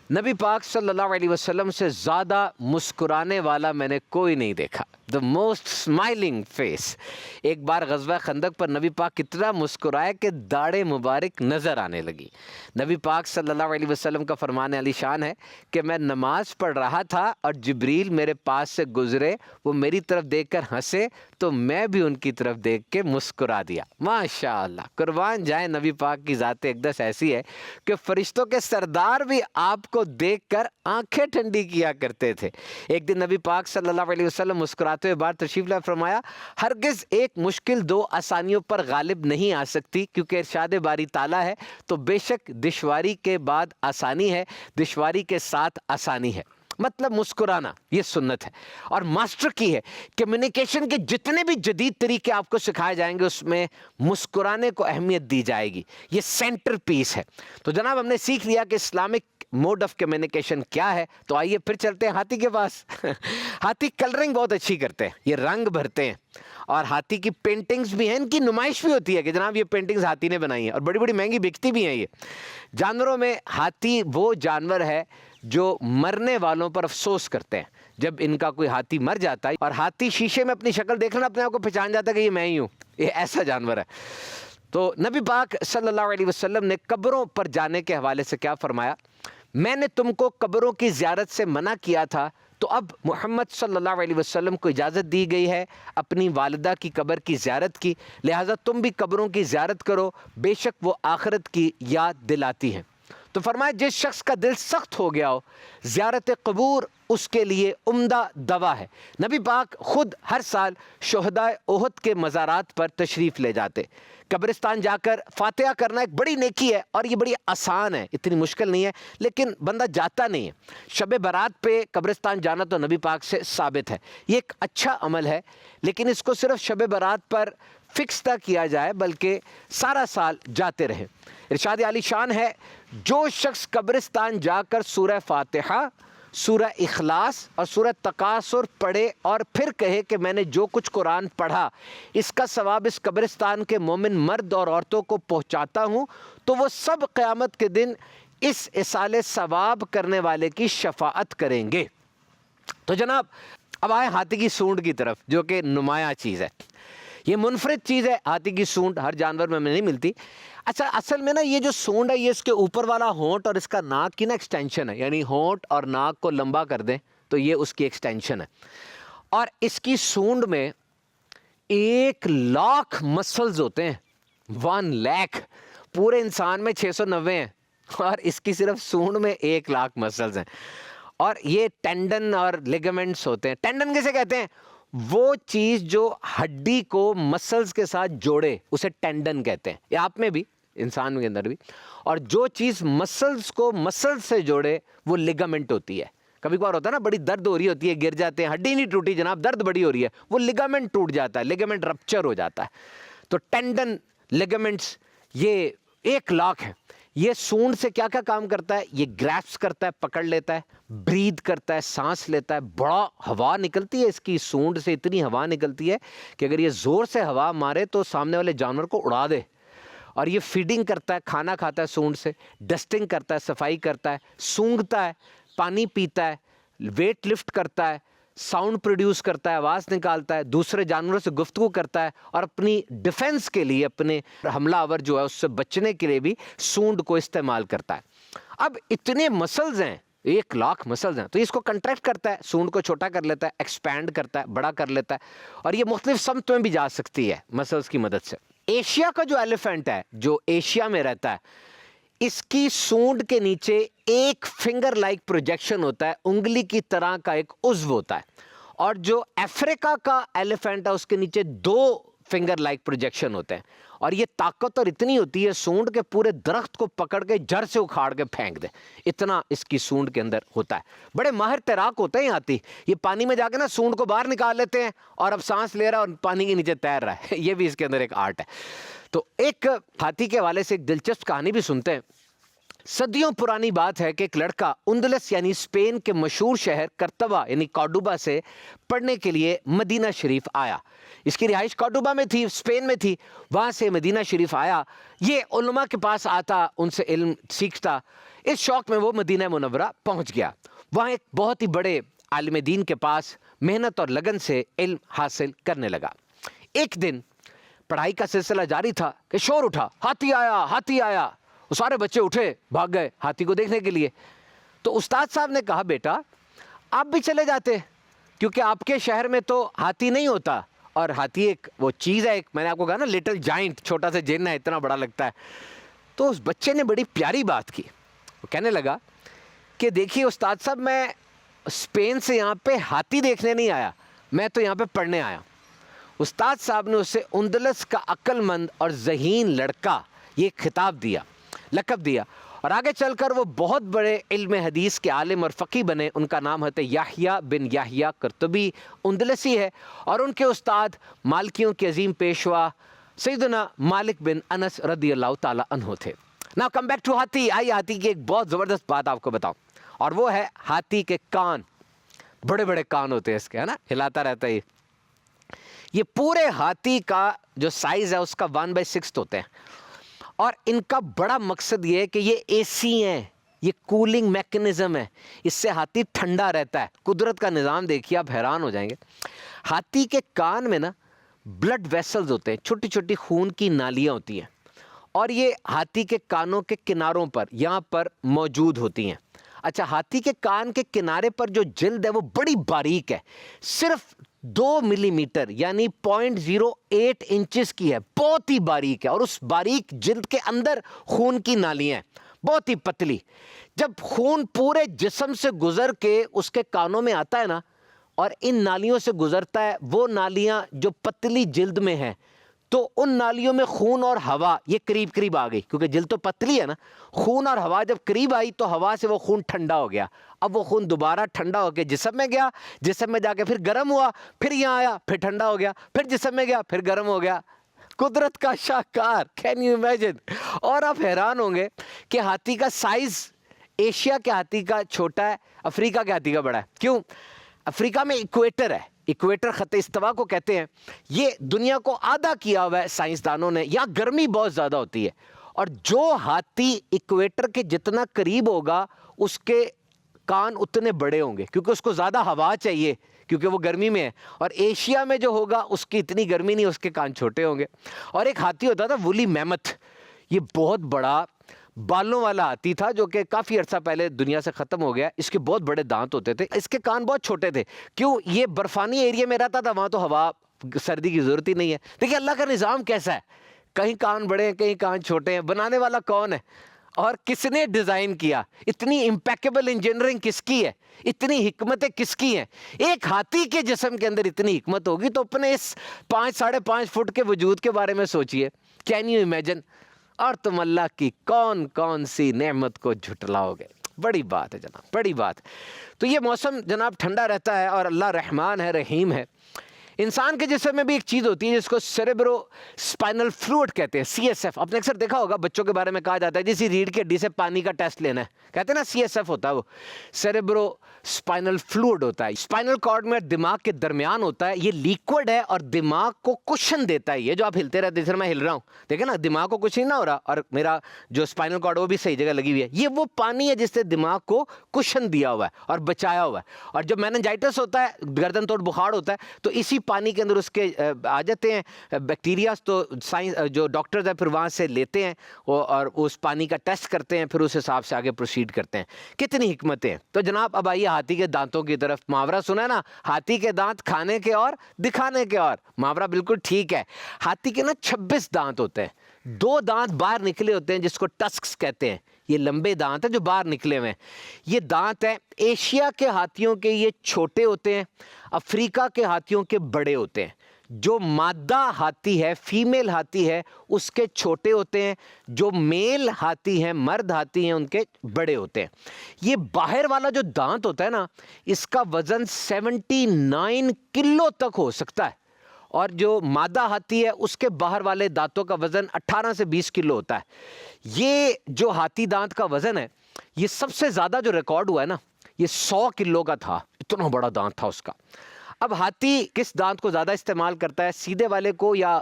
نبی پاک صلی اللہ علیہ وسلم سے زیادہ مسکرانے والا میں نے کوئی نہیں دیکھا. The most smiling face. ایک بار غزوہ خندق پر نبی پاک کتنا مسکرائے کہ داڑھ مبارک نظر آنے لگی. نبی پاک صلی اللہ علیہ وسلم کا فرمان علی شان ہے کہ میں نماز پڑھ رہا تھا اور جبریل میرے پاس سے گزرے, وہ میری طرف دیکھ کر ہنسے تو میں بھی ان کی طرف دیکھ کے مسکرا دیا. ماشاء اللہ, قربان جائیں نبی پاک کی ذات اقدس ایسی ہے کہ فرشتوں کے سردار بھی آپ کو دیکھ کر آنکھیں ٹھنڈی کیا کرتے تھے. ایک دن نبی پاک صلی اللہ علیہ وسلم مسکراتے ہوئے باہر تشریف لائے, فرمایا ہرگز ایک مشکل 2 آسانیوں پر غالب نہیں آ سکتی, کیونکہ ارشاد باری تعالیٰ ہے تو بے شک دشواری کے بعد آسانی ہے, دشواری کے ساتھ آسانی ہے. مطلب مسکرانا یہ سنت ہے اور ماسٹر کی ہے. کمیونیکیشن کے جتنے بھی جدید طریقے آپ کو سکھائے جائیں گے اس میں مسکرانے کو اہمیت دی جائے گی, یہ سینٹر پیس ہے. تو جناب ہم نے سیکھ لیا کہ اسلامک موڈ آف کمیونیکیشن کیا ہے. تو آئیے پھر چلتے ہیں ہاتھی کے پاس. ہاتھی کلرنگ بہت اچھی کرتے ہیں, یہ رنگ بھرتے ہیں, اور ہاتھی کی پینٹنگز بھی ہیں, ان کی نمائش بھی ہوتی ہے کہ جناب یہ پینٹنگز ہاتھی نے بنائی ہیں, اور بڑی بڑی مہنگی بکتی بھی ہیں. یہ جانوروں میں ہاتھی وہ جانور ہے جو مرنے والوں پر افسوس کرتے ہیں. جب ان کا کوئی ہاتھی مر جاتا ہے, اور ہاتھی شیشے میں اپنی شکل دیکھنا اپنے آپ کو پہچان جاتا ہے کہ یہ میں ہی ہوں, یہ ایسا جانور ہے. تو نبی پاک صلی اللہ علیہ وسلم نے قبروں پر جانے کے حوالے سے کیا فرمایا, میں نے تم کو قبروں کی زیارت سے منع کیا تھا, تو اب محمد صلی اللہ علیہ وسلم کو اجازت دی گئی ہے اپنی والدہ کی قبر کی زیارت کی, لہٰذا تم بھی قبروں کی زیارت کرو, بے شک وہ آخرت کی یاد دلاتی ہیں. تو فرمایا جس شخص کا دل سخت ہو گیا ہو زیارت قبور اس کے لیے عمدہ دوا ہے۔ نبی پاک خود ہر سال شہدائے احد کے مزارات پر تشریف لے جاتے۔ قبرستان جا کر فاتحہ کرنا ایک بڑی نیکی ہے اور یہ بڑی آسان ہے، اتنی مشکل نہیں ہے، لیکن بندہ جاتا نہیں ہے۔ شب برات پہ قبرستان جانا تو نبی پاک سے ثابت ہے، یہ ایک اچھا عمل ہے، لیکن اس کو صرف شب برات پر فکس نہ کیا جائے بلکہ سارا سال جاتے رہے۔ ارشاد عالی شان ہے، جو شخص قبرستان جا کر سورہ فاتحہ، سورہ اخلاص اور سورہ تکاثر پڑھے اور پھر کہے کہ میں نے جو کچھ قرآن پڑھا اس کا ثواب اس قبرستان کے مومن مرد اور عورتوں کو پہنچاتا ہوں، تو وہ سب قیامت کے دن اس ایصال ثواب کرنے والے کی شفاعت کریں گے۔ تو جناب اب آئے ہاتھی کی سونڈ کی طرف، جو کہ نمایاں چیز ہے۔ یہ منفرد چیز ہے، ہاتھی کی سونڈ ہر جانور میں نہیں ملتی۔ اچھا اصل میں نا یہ جو سونڈ ہے یہ اس کے اوپر والا ہونٹ اور اس کا ناک کی نا ایکسٹینشن ہے، یعنی ہونٹ اور ناک کو لمبا کر دیں تو یہ اس کی ایکسٹینشن ہے، اور اس کی سونڈ میں 1,00,000 مسلز ہوتے ہیں، 1 لاکھ۔ پورے انسان میں 690 ہیں اور اس کی صرف سونڈ میں 1,00,000 مسلز ہیں، اور یہ ٹینڈن اور لیگمنٹس ہوتے ہیں۔ ٹینڈن کسے کہتے ہیں؟ وہ چیز جو ہڈی کو مسلز کے ساتھ جوڑے اسے ٹینڈن کہتے ہیں، یہ آپ میں بھی، انسان کے اندر بھی، اور جو چیز مسلز کو مسلز سے جوڑے وہ لیگامنٹ ہوتی ہے۔ کبھی کبھار ہوتا ہے نا بڑی درد ہو رہی ہوتی ہے، گر جاتے ہیں، ہڈی نہیں ٹوٹی جناب، درد بڑی ہو رہی ہے، وہ لیگامنٹ ٹوٹ جاتا ہے، لیگامنٹ رپچر ہو جاتا ہے۔ تو ٹینڈن، لیگامنٹس یہ 1,00,000 ہے۔ یہ سونڈ سے کیا کیا کام کرتا ہے؟ یہ گریپس کرتا ہے، پکڑ لیتا ہے، برید کرتا ہے، سانس لیتا ہے، بڑا ہوا نکلتی ہے اس کی سونڈ سے، اتنی ہوا نکلتی ہے کہ اگر یہ زور سے ہوا مارے تو سامنے والے جانور کو اڑا دے۔ اور یہ فیڈنگ کرتا ہے، کھانا کھاتا ہے سونڈ سے، ڈسٹنگ کرتا ہے، صفائی کرتا ہے، سونگتا ہے، پانی پیتا ہے، ویٹ لفٹ کرتا ہے، ساؤنڈ پروڈیوس کرتا ہے، آواز نکالتا ہے، دوسرے جانوروں سے گفتگو کرتا ہے، اور اپنی ڈیفنس کے لیے، اپنے حملہ آور جو ہے اس سے بچنے کے لیے بھی سونڈ کو استعمال کرتا ہے۔ اب اتنے مسلز ہیں، 1,00,000 مسلز ہیں، تو اس کو کنٹریکٹ کرتا ہے، سونڈ کو چھوٹا کر لیتا ہے، ایکسپینڈ کرتا ہے، بڑا کر لیتا ہے، اور یہ مختلف سمتوں میں بھی جا سکتی ہے مسلز کی مدد سے۔ ایشیا کا جو ایلیفینٹ ہے، جو ایشیا میں رہتا ہے، اس کی سونڈ کے نیچے ایک فنگر لائک پروجیکشن ہوتا ہے، انگلی کی طرح کا ایک عضو ہوتا ہے، اور جو افریقہ کا ایلیفینٹ ہے اس کے نیچے 2 فنگر لائک پروجیکشن ہوتے ہیں، اور یہ طاقتور اتنی ہوتی ہے سونڈ کے پورے درخت کو پکڑ کے جڑ سے اکھاڑ کے پھینک دے، اتنا اس کی سونڈ کے اندر ہوتا ہے۔ بڑے ماہر تیراک ہوتے ہیں ہاتھی، یہ پانی میں جا کے نا سونڈ کو باہر نکال لیتے ہیں اور اب سانس لے رہا ہے اور پانی کے نیچے تیر رہا ہے، یہ بھی اس کے اندر ایک آرٹ ہے۔ تو ایک ہاتھی کے حوالے سے ایک دلچسپ کہانی بھی سنتے ہیں۔ صدیوں پرانی بات ہے کہ ایک لڑکا اندلس یعنی اسپین کے مشہور شہر کرتبہ یعنی کارڈوبا سے پڑھنے کے لیے مدینہ شریف آیا۔ اس کی رہائش کارڈوبا میں تھی، اسپین میں تھی، وہاں سے مدینہ شریف آیا، یہ علماء کے پاس آتا، ان سے علم سیکھتا۔ اس شوق میں وہ مدینہ منورہ پہنچ گیا، وہاں ایک بہت ہی بڑے عالم دین کے پاس محنت اور لگن سے علم حاصل کرنے لگا۔ ایک دن پڑھائی کا سلسلہ جاری تھا کہ شور اٹھا، ہاتھی آیا، ہاتھی آیا۔ وہ سارے بچے اٹھے، بھاگ گئے ہاتھی کو دیکھنے کے لیے۔ تو استاد صاحب نے کہا بیٹا آپ بھی چلے جاتے، کیونکہ آپ کے شہر میں تو ہاتھی نہیں ہوتا، اور ہاتھی ایک وہ چیز ہے، ایک میں نے آپ کو کہا نا لٹل جائنٹ، چھوٹا سا جن ہے، اتنا بڑا لگتا ہے۔ تو اس بچے نے بڑی پیاری بات کی، وہ کہنے لگا کہ دیکھیے استاد صاحب، میں اسپین سے یہاں پہ ہاتھی دیکھنے نہیں آیا، میں تو یہاں پہ پڑھنے آیا۔ استاد صاحب نے اسے اندلس کا عقل مند اور ذہین لڑکا یہ خطاب دیا، لقب دیا، اور آگے چل کر وہ بہت بڑے علم حدیث کے عالم اور فقی بنے۔ ان کا نام ہے یحییٰ بن یحییٰ قرطبی، اندلسی ہے، اور ان کے استاد مالکیوں کے عظیم پیشوا سیدنا مالک بن انس رضی اللہ تعالیٰ عنہ تھے۔ ناؤ کم بیک ٹو ہاتھی۔ آئیے ہاتھی کی ایک بہت زبردست بات آپ کو بتاؤں، اور وہ ہے ہاتھی کے کان، بڑے بڑے کان ہوتے ہیں اس کے، ہے نا، ہلاتا رہتا ہے یہ پورے ہاتھی کا جو سائز ہے اس کا 1/6 ہوتے ہیں، اور ان کا بڑا مقصد یہ ہے کہ یہ اے سی ہیں، یہ کولنگ میکنزم ہے، اس سے ہاتھی ٹھنڈا رہتا ہے۔ قدرت کا نظام دیکھیے، آپ حیران ہو جائیں گے۔ ہاتھی کے کان میں نا بلڈ ویسلز ہوتے ہیں، چھوٹی چھوٹی خون کی نالیاں ہوتی ہیں، اور یہ ہاتھی کے کانوں کے کناروں پر یہاں پر موجود ہوتی ہیں۔ اچھا، ہاتھی کے کان کے کنارے پر جو جلد ہے وہ بڑی باریک ہے، صرف 2 ملی میٹر یعنی 0.08 انچز کی ہے، بہت ہی باریک ہے، اور اس باریک جلد کے اندر خون کی نالیاں ہیں، بہت ہی پتلی. جب خون پورے جسم سے گزر کے اس کے کانوں میں آتا ہے نا اور ان نالیوں سے گزرتا ہے، وہ نالیاں جو پتلی جلد میں ہیں، تو ان نالیوں میں خون اور ہوا یہ قریب قریب آ گئی، کیونکہ جلد تو پتلی ہے نا. خون اور ہوا جب قریب آئی تو ہوا سے وہ خون ٹھنڈا ہو گیا. اب وہ خون دوبارہ ٹھنڈا ہو کے جسم میں گیا، جسم میں جا کے پھر گرم ہوا، پھر یہاں آیا، پھر ٹھنڈا ہو گیا، پھر جسم میں گیا، پھر گرم ہو گیا. قدرت کا شاہکار، کین یو امیجن. اور آپ حیران ہوں گے کہ ہاتھی کا سائز ایشیا کے ہاتھی کا چھوٹا ہے، افریقہ کے ہاتھی کا بڑا ہے. کیوں؟ افریقہ میں ایکویٹر ہے، ایکویٹر خط استوا کو کہتے ہیں. یہ دنیا کو آدھا کیا ہوا ہے سائنسدانوں نے. یہاں گرمی بہت زیادہ ہوتی ہے، اور جو ہاتھی ایکویٹر کے جتنا قریب ہوگا اس کے کان اتنے بڑے ہوں گے، کیونکہ اس کو زیادہ ہوا چاہیے، کیونکہ وہ گرمی میں ہے. اور ایشیا میں جو ہوگا اس کی اتنی گرمی نہیں، اس کے کان چھوٹے ہوں گے. اور ایک ہاتھی ہوتا تھا وولی میمتھ، یہ بہت بڑا بالوں والا ہاتھی تھا جو کہ کافی عرصہ پہلے دنیا سے ختم ہو گیا. اس کے بہت بڑے دانت ہوتے تھے، اس کے کان بہت چھوٹے تھے. کیوں؟ یہ برفانی ایریا میں رہتا تھا، وہاں تو ہوا سردی کی ضرورت ہی نہیں ہے. دیکھیں اللہ کا نظام کیسا ہے، کہیں کان بڑے ہیں کہیں کان چھوٹے ہیں. بنانے والا کون ہے اور کس نے ڈیزائن کیا؟ اتنی امپیکیبل انجینئرنگ کس کی ہے؟ اتنی حکمتیں کس کی ہیں؟ ایک ہاتھی کے جسم کے اندر اتنی حکمت ہوگی تو اپنے اس 5-5.5 فٹ کے وجود کے بارے میں سوچئے. Can you imagine? اور تم اللہ کی کون کون سی نعمت کو جھٹلاؤ گے. بڑی بات ہے جناب، بڑی بات. تو یہ موسم جناب ٹھنڈا رہتا ہے اور اللہ رحمان ہے، رحیم ہے. انسان کے جسم میں بھی ایک چیز ہوتی ہے جس کو سیریبرو اسپائنل فلوئڈ کہتے ہیں، CSF. آپ نے اکثر دیکھا ہوگا بچوں کے بارے میں کہا جاتا ہے جیسے ریڑھ کی ہڈی سے پانی کا ٹیسٹ لینا ہے، کہتے ہیں نا CSF ہوتا ہے، وہ سیریبرو اسپائنل فلوئڈ ہوتا ہے. اسپائنل کارڈ میں دماغ کے درمیان ہوتا ہے. یہ لیکوڈ ہے اور دماغ کو کشن دیتا ہے. یہ جو آپ ہلتے رہتے ہیں، میں ہل رہا ہوں، دیکھیں نا دماغ کو کچھ نہیں نہ ہو رہا اور میرا جو اسپائنل کارڈ وہ بھی صحیح جگہ لگی ہوئی ہے. یہ وہ پانی ہے جس نے دماغ کو کشن دیا ہوا ہے اور بچایا ہوا ہے. اور جب میننجائٹس ہوتا ہے، گردن توڑ بخار ہوتا ہے، تو اسی پانی کے اندر اس کے آ جاتے ہیں بیکٹیریاز. تو سائنس جو ڈاکٹرز ہیں پھر وہاں سے لیتے ہیں اور اس پانی کا ٹیسٹ کرتے ہیں، پھر اس حساب سے آگے پروسیڈ کرتے ہیں. کتنی حکمتیں ہیں. تو جناب اب آئیے ہاتھی کے دانتوں کی طرف. محاورہ سنا ہے نا، ہاتھی کے دانت کھانے کے اور دکھانے کے اور. محاورہ بالکل ٹھیک ہے. ہاتھی کے نا 26 دانت ہوتے ہیں. 2 دانت باہر نکلے ہوتے ہیں جس کو ٹسکس کہتے ہیں. یہ لمبے دانت ہیں جو باہر نکلے ہوئے ہیں. یہ دانت ہیں ایشیا کے ہاتھیوں کے، یہ چھوٹے ہوتے ہیں. افریقہ کے ہاتھیوں کے بڑے ہوتے ہیں. جو مادہ ہاتھی ہے، فیمیل ہاتھی ہے، اس کے چھوٹے ہوتے ہیں. جو میل ہاتھی ہیں، مرد ہاتھی ہیں، ان کے بڑے ہوتے ہیں. یہ باہر والا جو دانت ہوتا ہے نا، اس کا وزن 79 کلو تک ہو سکتا ہے. اور جو مادہ ہاتھی ہے اس کے باہر والے دانتوں کا وزن 18 سے 20 کلو ہوتا ہے. یہ جو ہاتھی دانت کا وزن ہے، یہ سب سے زیادہ جو ریکارڈ ہوا ہے نا، یہ 100 کلو کا تھا. اتنا بڑا دانت تھا اس کا. اب ہاتھی کس دانت کو زیادہ استعمال کرتا ہے، سیدھے والے کو یا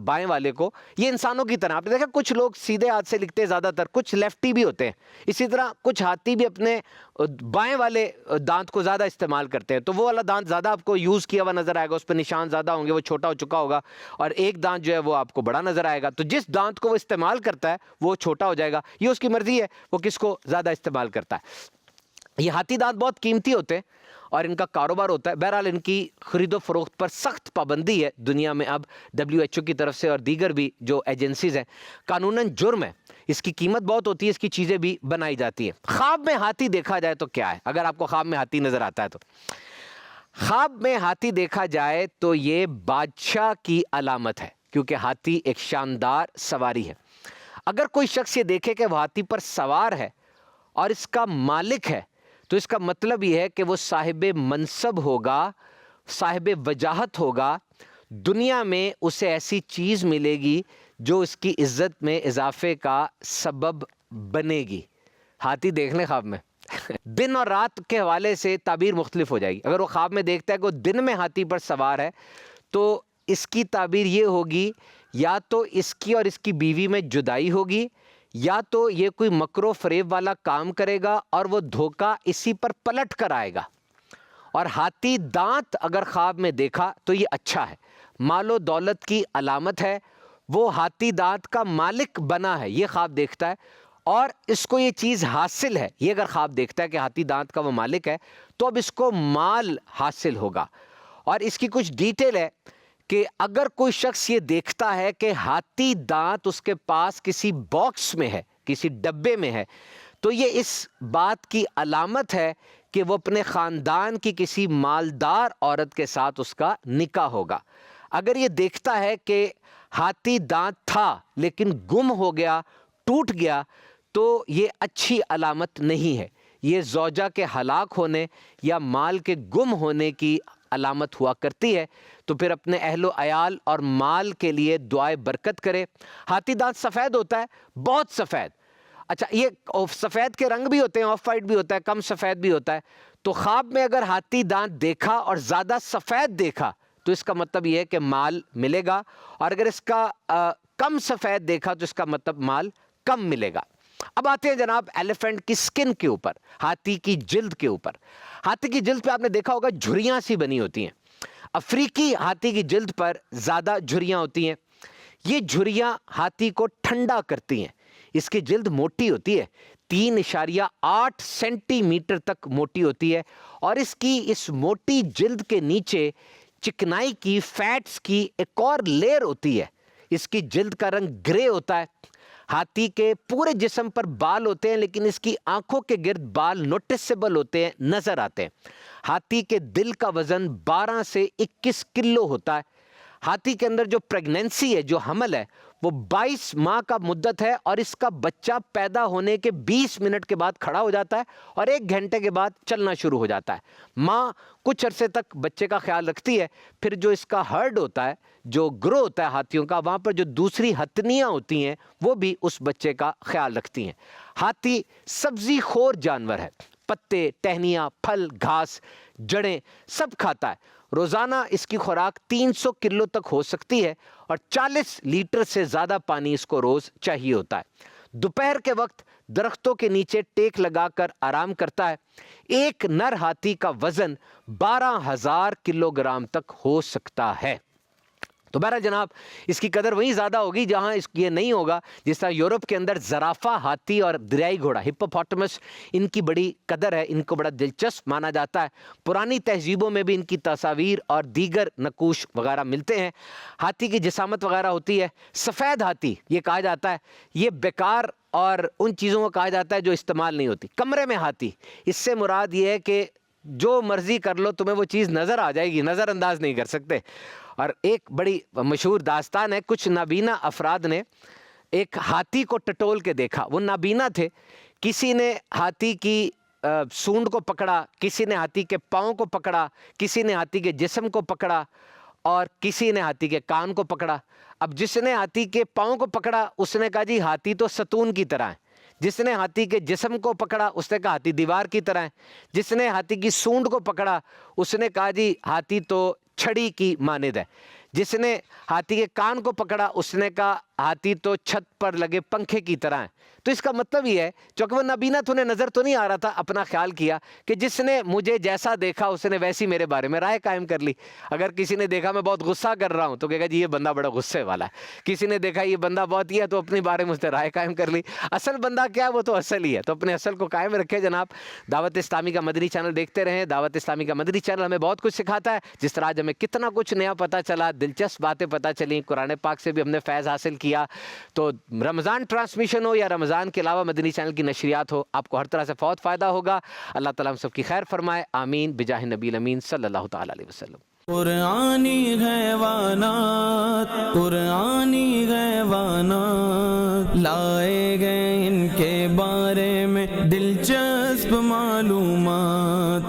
بائیں والے کو؟ یہ انسانوں کی طرح، آپ نے دیکھا کچھ لوگ سیدھے ہاتھ سے لکھتے ہیں زیادہ تر، کچھ لیفٹی بھی ہوتے ہیں. اسی طرح کچھ ہاتھی بھی اپنے بائیں والے دانت کو زیادہ استعمال کرتے ہیں. تو وہ والا دانت زیادہ آپ کو یوز کیا ہوا نظر آئے گا، اس پہ نشان زیادہ ہوں گے، وہ چھوٹا ہو چکا ہوگا. اور ایک دانت جو ہے وہ آپ کو بڑا نظر آئے گا. تو جس دانت کو وہ استعمال کرتا ہے وہ چھوٹا ہو جائے گا. یہ اس کی مرضی ہے وہ کس کو زیادہ استعمال کرتا ہے. یہ ہاتھی دانت بہت قیمتی ہوتے ہیں اور ان کا کاروبار ہوتا ہے. بہرحال ان کی خرید و فروخت پر سخت پابندی ہے دنیا میں اب WHO کی طرف سے اور دیگر بھی جو ایجنسیز ہیں. قانوناً جرم ہے. اس کی قیمت بہت ہوتی ہے، اس کی چیزیں بھی بنائی جاتی ہیں. خواب میں ہاتھی دیکھا جائے تو کیا ہے؟ اگر آپ کو خواب میں ہاتھی نظر آتا ہے تو خواب میں ہاتھی دیکھا جائے تو یہ بادشاہ کی علامت ہے، کیونکہ ہاتھی ایک شاندار سواری ہے. اگر کوئی شخص یہ دیکھے کہ وہ ہاتھی پر سوار ہے اور اس کا مالک ہے، تو اس کا مطلب یہ ہے کہ وہ صاحب منصب ہوگا، صاحب وجاہت ہوگا. دنیا میں اسے ایسی چیز ملے گی جو اس کی عزت میں اضافے کا سبب بنے گی. ہاتھی دیکھ لیں خواب میں. دن اور رات کے حوالے سے تعبیر مختلف ہو جائے گی. اگر وہ خواب میں دیکھتا ہے کہ وہ دن میں ہاتھی پر سوار ہے تو اس کی تعبیر یہ ہوگی یا تو اس کی اور اس کی بیوی میں جدائی ہوگی، یا تو یہ کوئی مکر و فریب والا کام کرے گا اور وہ دھوکہ اسی پر پلٹ کر آئے گا. اور ہاتھی دانت اگر خواب میں دیکھا تو یہ اچھا ہے، مال و دولت کی علامت ہے. وہ ہاتھی دانت کا مالک بنا ہے، یہ خواب دیکھتا ہے اور اس کو یہ چیز حاصل ہے. یہ اگر خواب دیکھتا ہے کہ ہاتھی دانت کا وہ مالک ہے تو اب اس کو مال حاصل ہوگا. اور اس کی کچھ ڈیٹیل ہے کہ اگر کوئی شخص یہ دیکھتا ہے کہ ہاتھی دانت اس کے پاس کسی باکس میں ہے، کسی ڈبے میں ہے تو یہ اس بات کی علامت ہے کہ وہ اپنے خاندان کی کسی مالدار عورت کے ساتھ اس کا نکاح ہوگا۔ اگر یہ دیکھتا ہے کہ ہاتھی دانت تھا لیکن گم ہو گیا، ٹوٹ گیا، تو یہ اچھی علامت نہیں ہے، یہ زوجہ کے ہلاک ہونے یا مال کے گم ہونے کی علامت ہوا کرتی ہے۔ تو پھر اپنے اہل و عیال اور مال کے لیے دعائے برکت کرے۔ ہاتھی دانت سفید ہوتا ہے، بہت سفید، اچھا یہ سفید کے رنگ بھی ہوتے ہیں، آف وائٹ بھی ہوتا ہے، کم سفید بھی ہوتا ہے، تو خواب میں اگر ہاتھی دانت دیکھا اور زیادہ سفید دیکھا تو اس کا مطلب یہ ہے کہ مال ملے گا، اور اگر اس کا کم سفید دیکھا تو اس کا مطلب مال کم ملے گا۔ اب آتے ہیں جناب ایلیفنٹ کی سکن کے اوپر، ہاتھی کی جلد کے اوپر۔ ہاتھی کی جلد پہ آپ نے دیکھا ہوگا جھریاں سی بنی ہوتی ہیں، افریقی ہاتھی کی جلد پر زیادہ جھریاں ہوتی ہیں۔ یہ جھریاں ہاتھی کو ٹھنڈا کرتی ہیں۔ اس کی جلد موٹی ہوتی ہے، 3.8 سینٹی میٹر تک موٹی ہوتی ہے، اور اس موٹی جلد کے نیچے چکنائی کی، فیٹس کی ایک اور لیئر ہوتی ہے۔ اس کی جلد کا رنگ گرے ہوتا ہے۔ ہاتھی کے پورے جسم پر بال ہوتے ہیں لیکن اس کی آنکھوں کے گرد بال نوٹسیبل ہوتے ہیں، نظر آتے ہیں۔ ہاتھی کے دل کا وزن 12 سے 21 کلو ہوتا ہے۔ ہاتھی کے اندر جو پریگننسی ہے، جو حمل ہے، وہ 22 ماہ کا مدت ہے، اور اس کا بچہ پیدا ہونے کے 20 منٹ کے بعد کھڑا ہو جاتا ہے اور 1 گھنٹے کے بعد چلنا شروع ہو جاتا ہے۔ ماں کچھ عرصے تک بچے کا خیال رکھتی ہے، پھر جو اس کا ہرڈ ہوتا ہے، جو گروہ ہوتا ہے ہاتھیوں کا، وہاں پر جو دوسری ہتھنیاں ہوتی ہیں وہ بھی اس بچے کا خیال رکھتی ہیں۔ ہاتھی سبزی خور جانور ہے، پتے، ٹہنیاں، پھل، گھاس، جڑیں سب کھاتا ہے۔ روزانہ اس کی خوراک 300 کلو تک ہو سکتی ہے، اور 40 لیٹر سے زیادہ پانی اس کو روز چاہیے ہوتا ہے۔ دوپہر کے وقت درختوں کے نیچے ٹیک لگا کر آرام کرتا ہے۔ ایک نر ہاتھی کا وزن 12,000 کلو گرام تک ہو سکتا ہے۔ تو بہرحال جناب اس کی قدر وہیں زیادہ ہوگی جہاں اس یہ نہیں ہوگا، جس طرح یورپ کے اندر زرافہ، ہاتھی اور دریائی گھوڑا، ہپوپوٹامس، ان کی بڑی قدر ہے، ان کو بڑا دلچسپ مانا جاتا ہے۔ پرانی تہذیبوں میں بھی ان کی تصاویر اور دیگر نقوش وغیرہ ملتے ہیں۔ ہاتھی کی جسامت وغیرہ ہوتی ہے۔ سفید ہاتھی یہ کہا جاتا ہے، یہ بیکار اور ان چیزوں کو کہا جاتا ہے جو استعمال نہیں ہوتی۔ کمرے میں ہاتھی، اس سے مراد یہ ہے کہ جو مرضی کر لو تمہیں وہ چیز نظر آ جائے گی، نظر انداز نہیں کر سکتے۔ اور ایک بڑی مشہور داستان ہے، کچھ نابینا افراد نے ایک ہاتھی کو ٹٹول کے دیکھا۔ وہ نابینا تھے، کسی نے ہاتھی کی سونڈ کو پکڑا، کسی نے ہاتھی کے پاؤں کو پکڑا، کسی نے ہاتھی کے جسم کو پکڑا، اور کسی نے ہاتھی کے کان کو پکڑا۔ اب جس نے ہاتھی کے پاؤں کو پکڑا اس نے کہا جی ہاتھی تو ستون کی طرح ہے۔ جس نے ہاتھی کے جسم کو پکڑا اس نے کہا ہاتھی دیوار کی طرح ہے۔ جس نے ہاتھی کی سونڈ کو پکڑا اس نے کہا جی ہاتھی تو چھڑی کی مانند ہے۔ جس نے ہاتھی کے کان کو پکڑا اس نے کہا ہاتھی تو چھت پر لگے پنکھے کی طرح ہے۔ تو اس کا مطلب یہ ہے، چونکہ وہ نابینا تھا، انہیں نظر تو نہیں آ رہا تھا، اپنا خیال کیا کہ جس نے مجھے جیسا دیکھا اس نے ویسی میرے بارے میں رائے قائم کر لی۔ اگر کسی نے دیکھا میں بہت غصہ کر رہا ہوں تو کہے گا جی یہ بندہ بڑا غصے والا ہے۔ کسی نے دیکھا یہ بندہ بہت ہی ہے تو اپنے بارے میں اس نے رائے قائم کر لی۔ اصل بندہ کیا ہے؟ وہ تو اصل ہی ہے۔ تو اپنے اصل کو قائم رکھے جناب۔ دعوت اسلامی کا مدنی چینل دیکھتے رہیں۔ دعوت اسلامی کا مدنی چینل ہمیں بہت کچھ سکھاتا ہے، جس طرح آج ہمیں کتنا کچھ نیا پتہ چلا، دلچسپ باتیں پتہ چلیں، قرآن پاک سے بھی ہم نے فیض حاصل کیا۔ تو رمضان ٹرانسمیشن ہو یا رمضان کے علاوہ مدنی چینل کی نشریات ہو، آپ کو ہر طرح سے بہت فائدہ ہوگا۔ اللہ تعالیٰ ہم سب کی خیر فرمائے، آمین، بجاہ نبی الامین صلی اللہ تعالیٰ علیہ وسلم۔ قرآنی حیوانات، قرآنی حیوانات لائے گئے ان کے بارے میں دلچسپ معلومات۔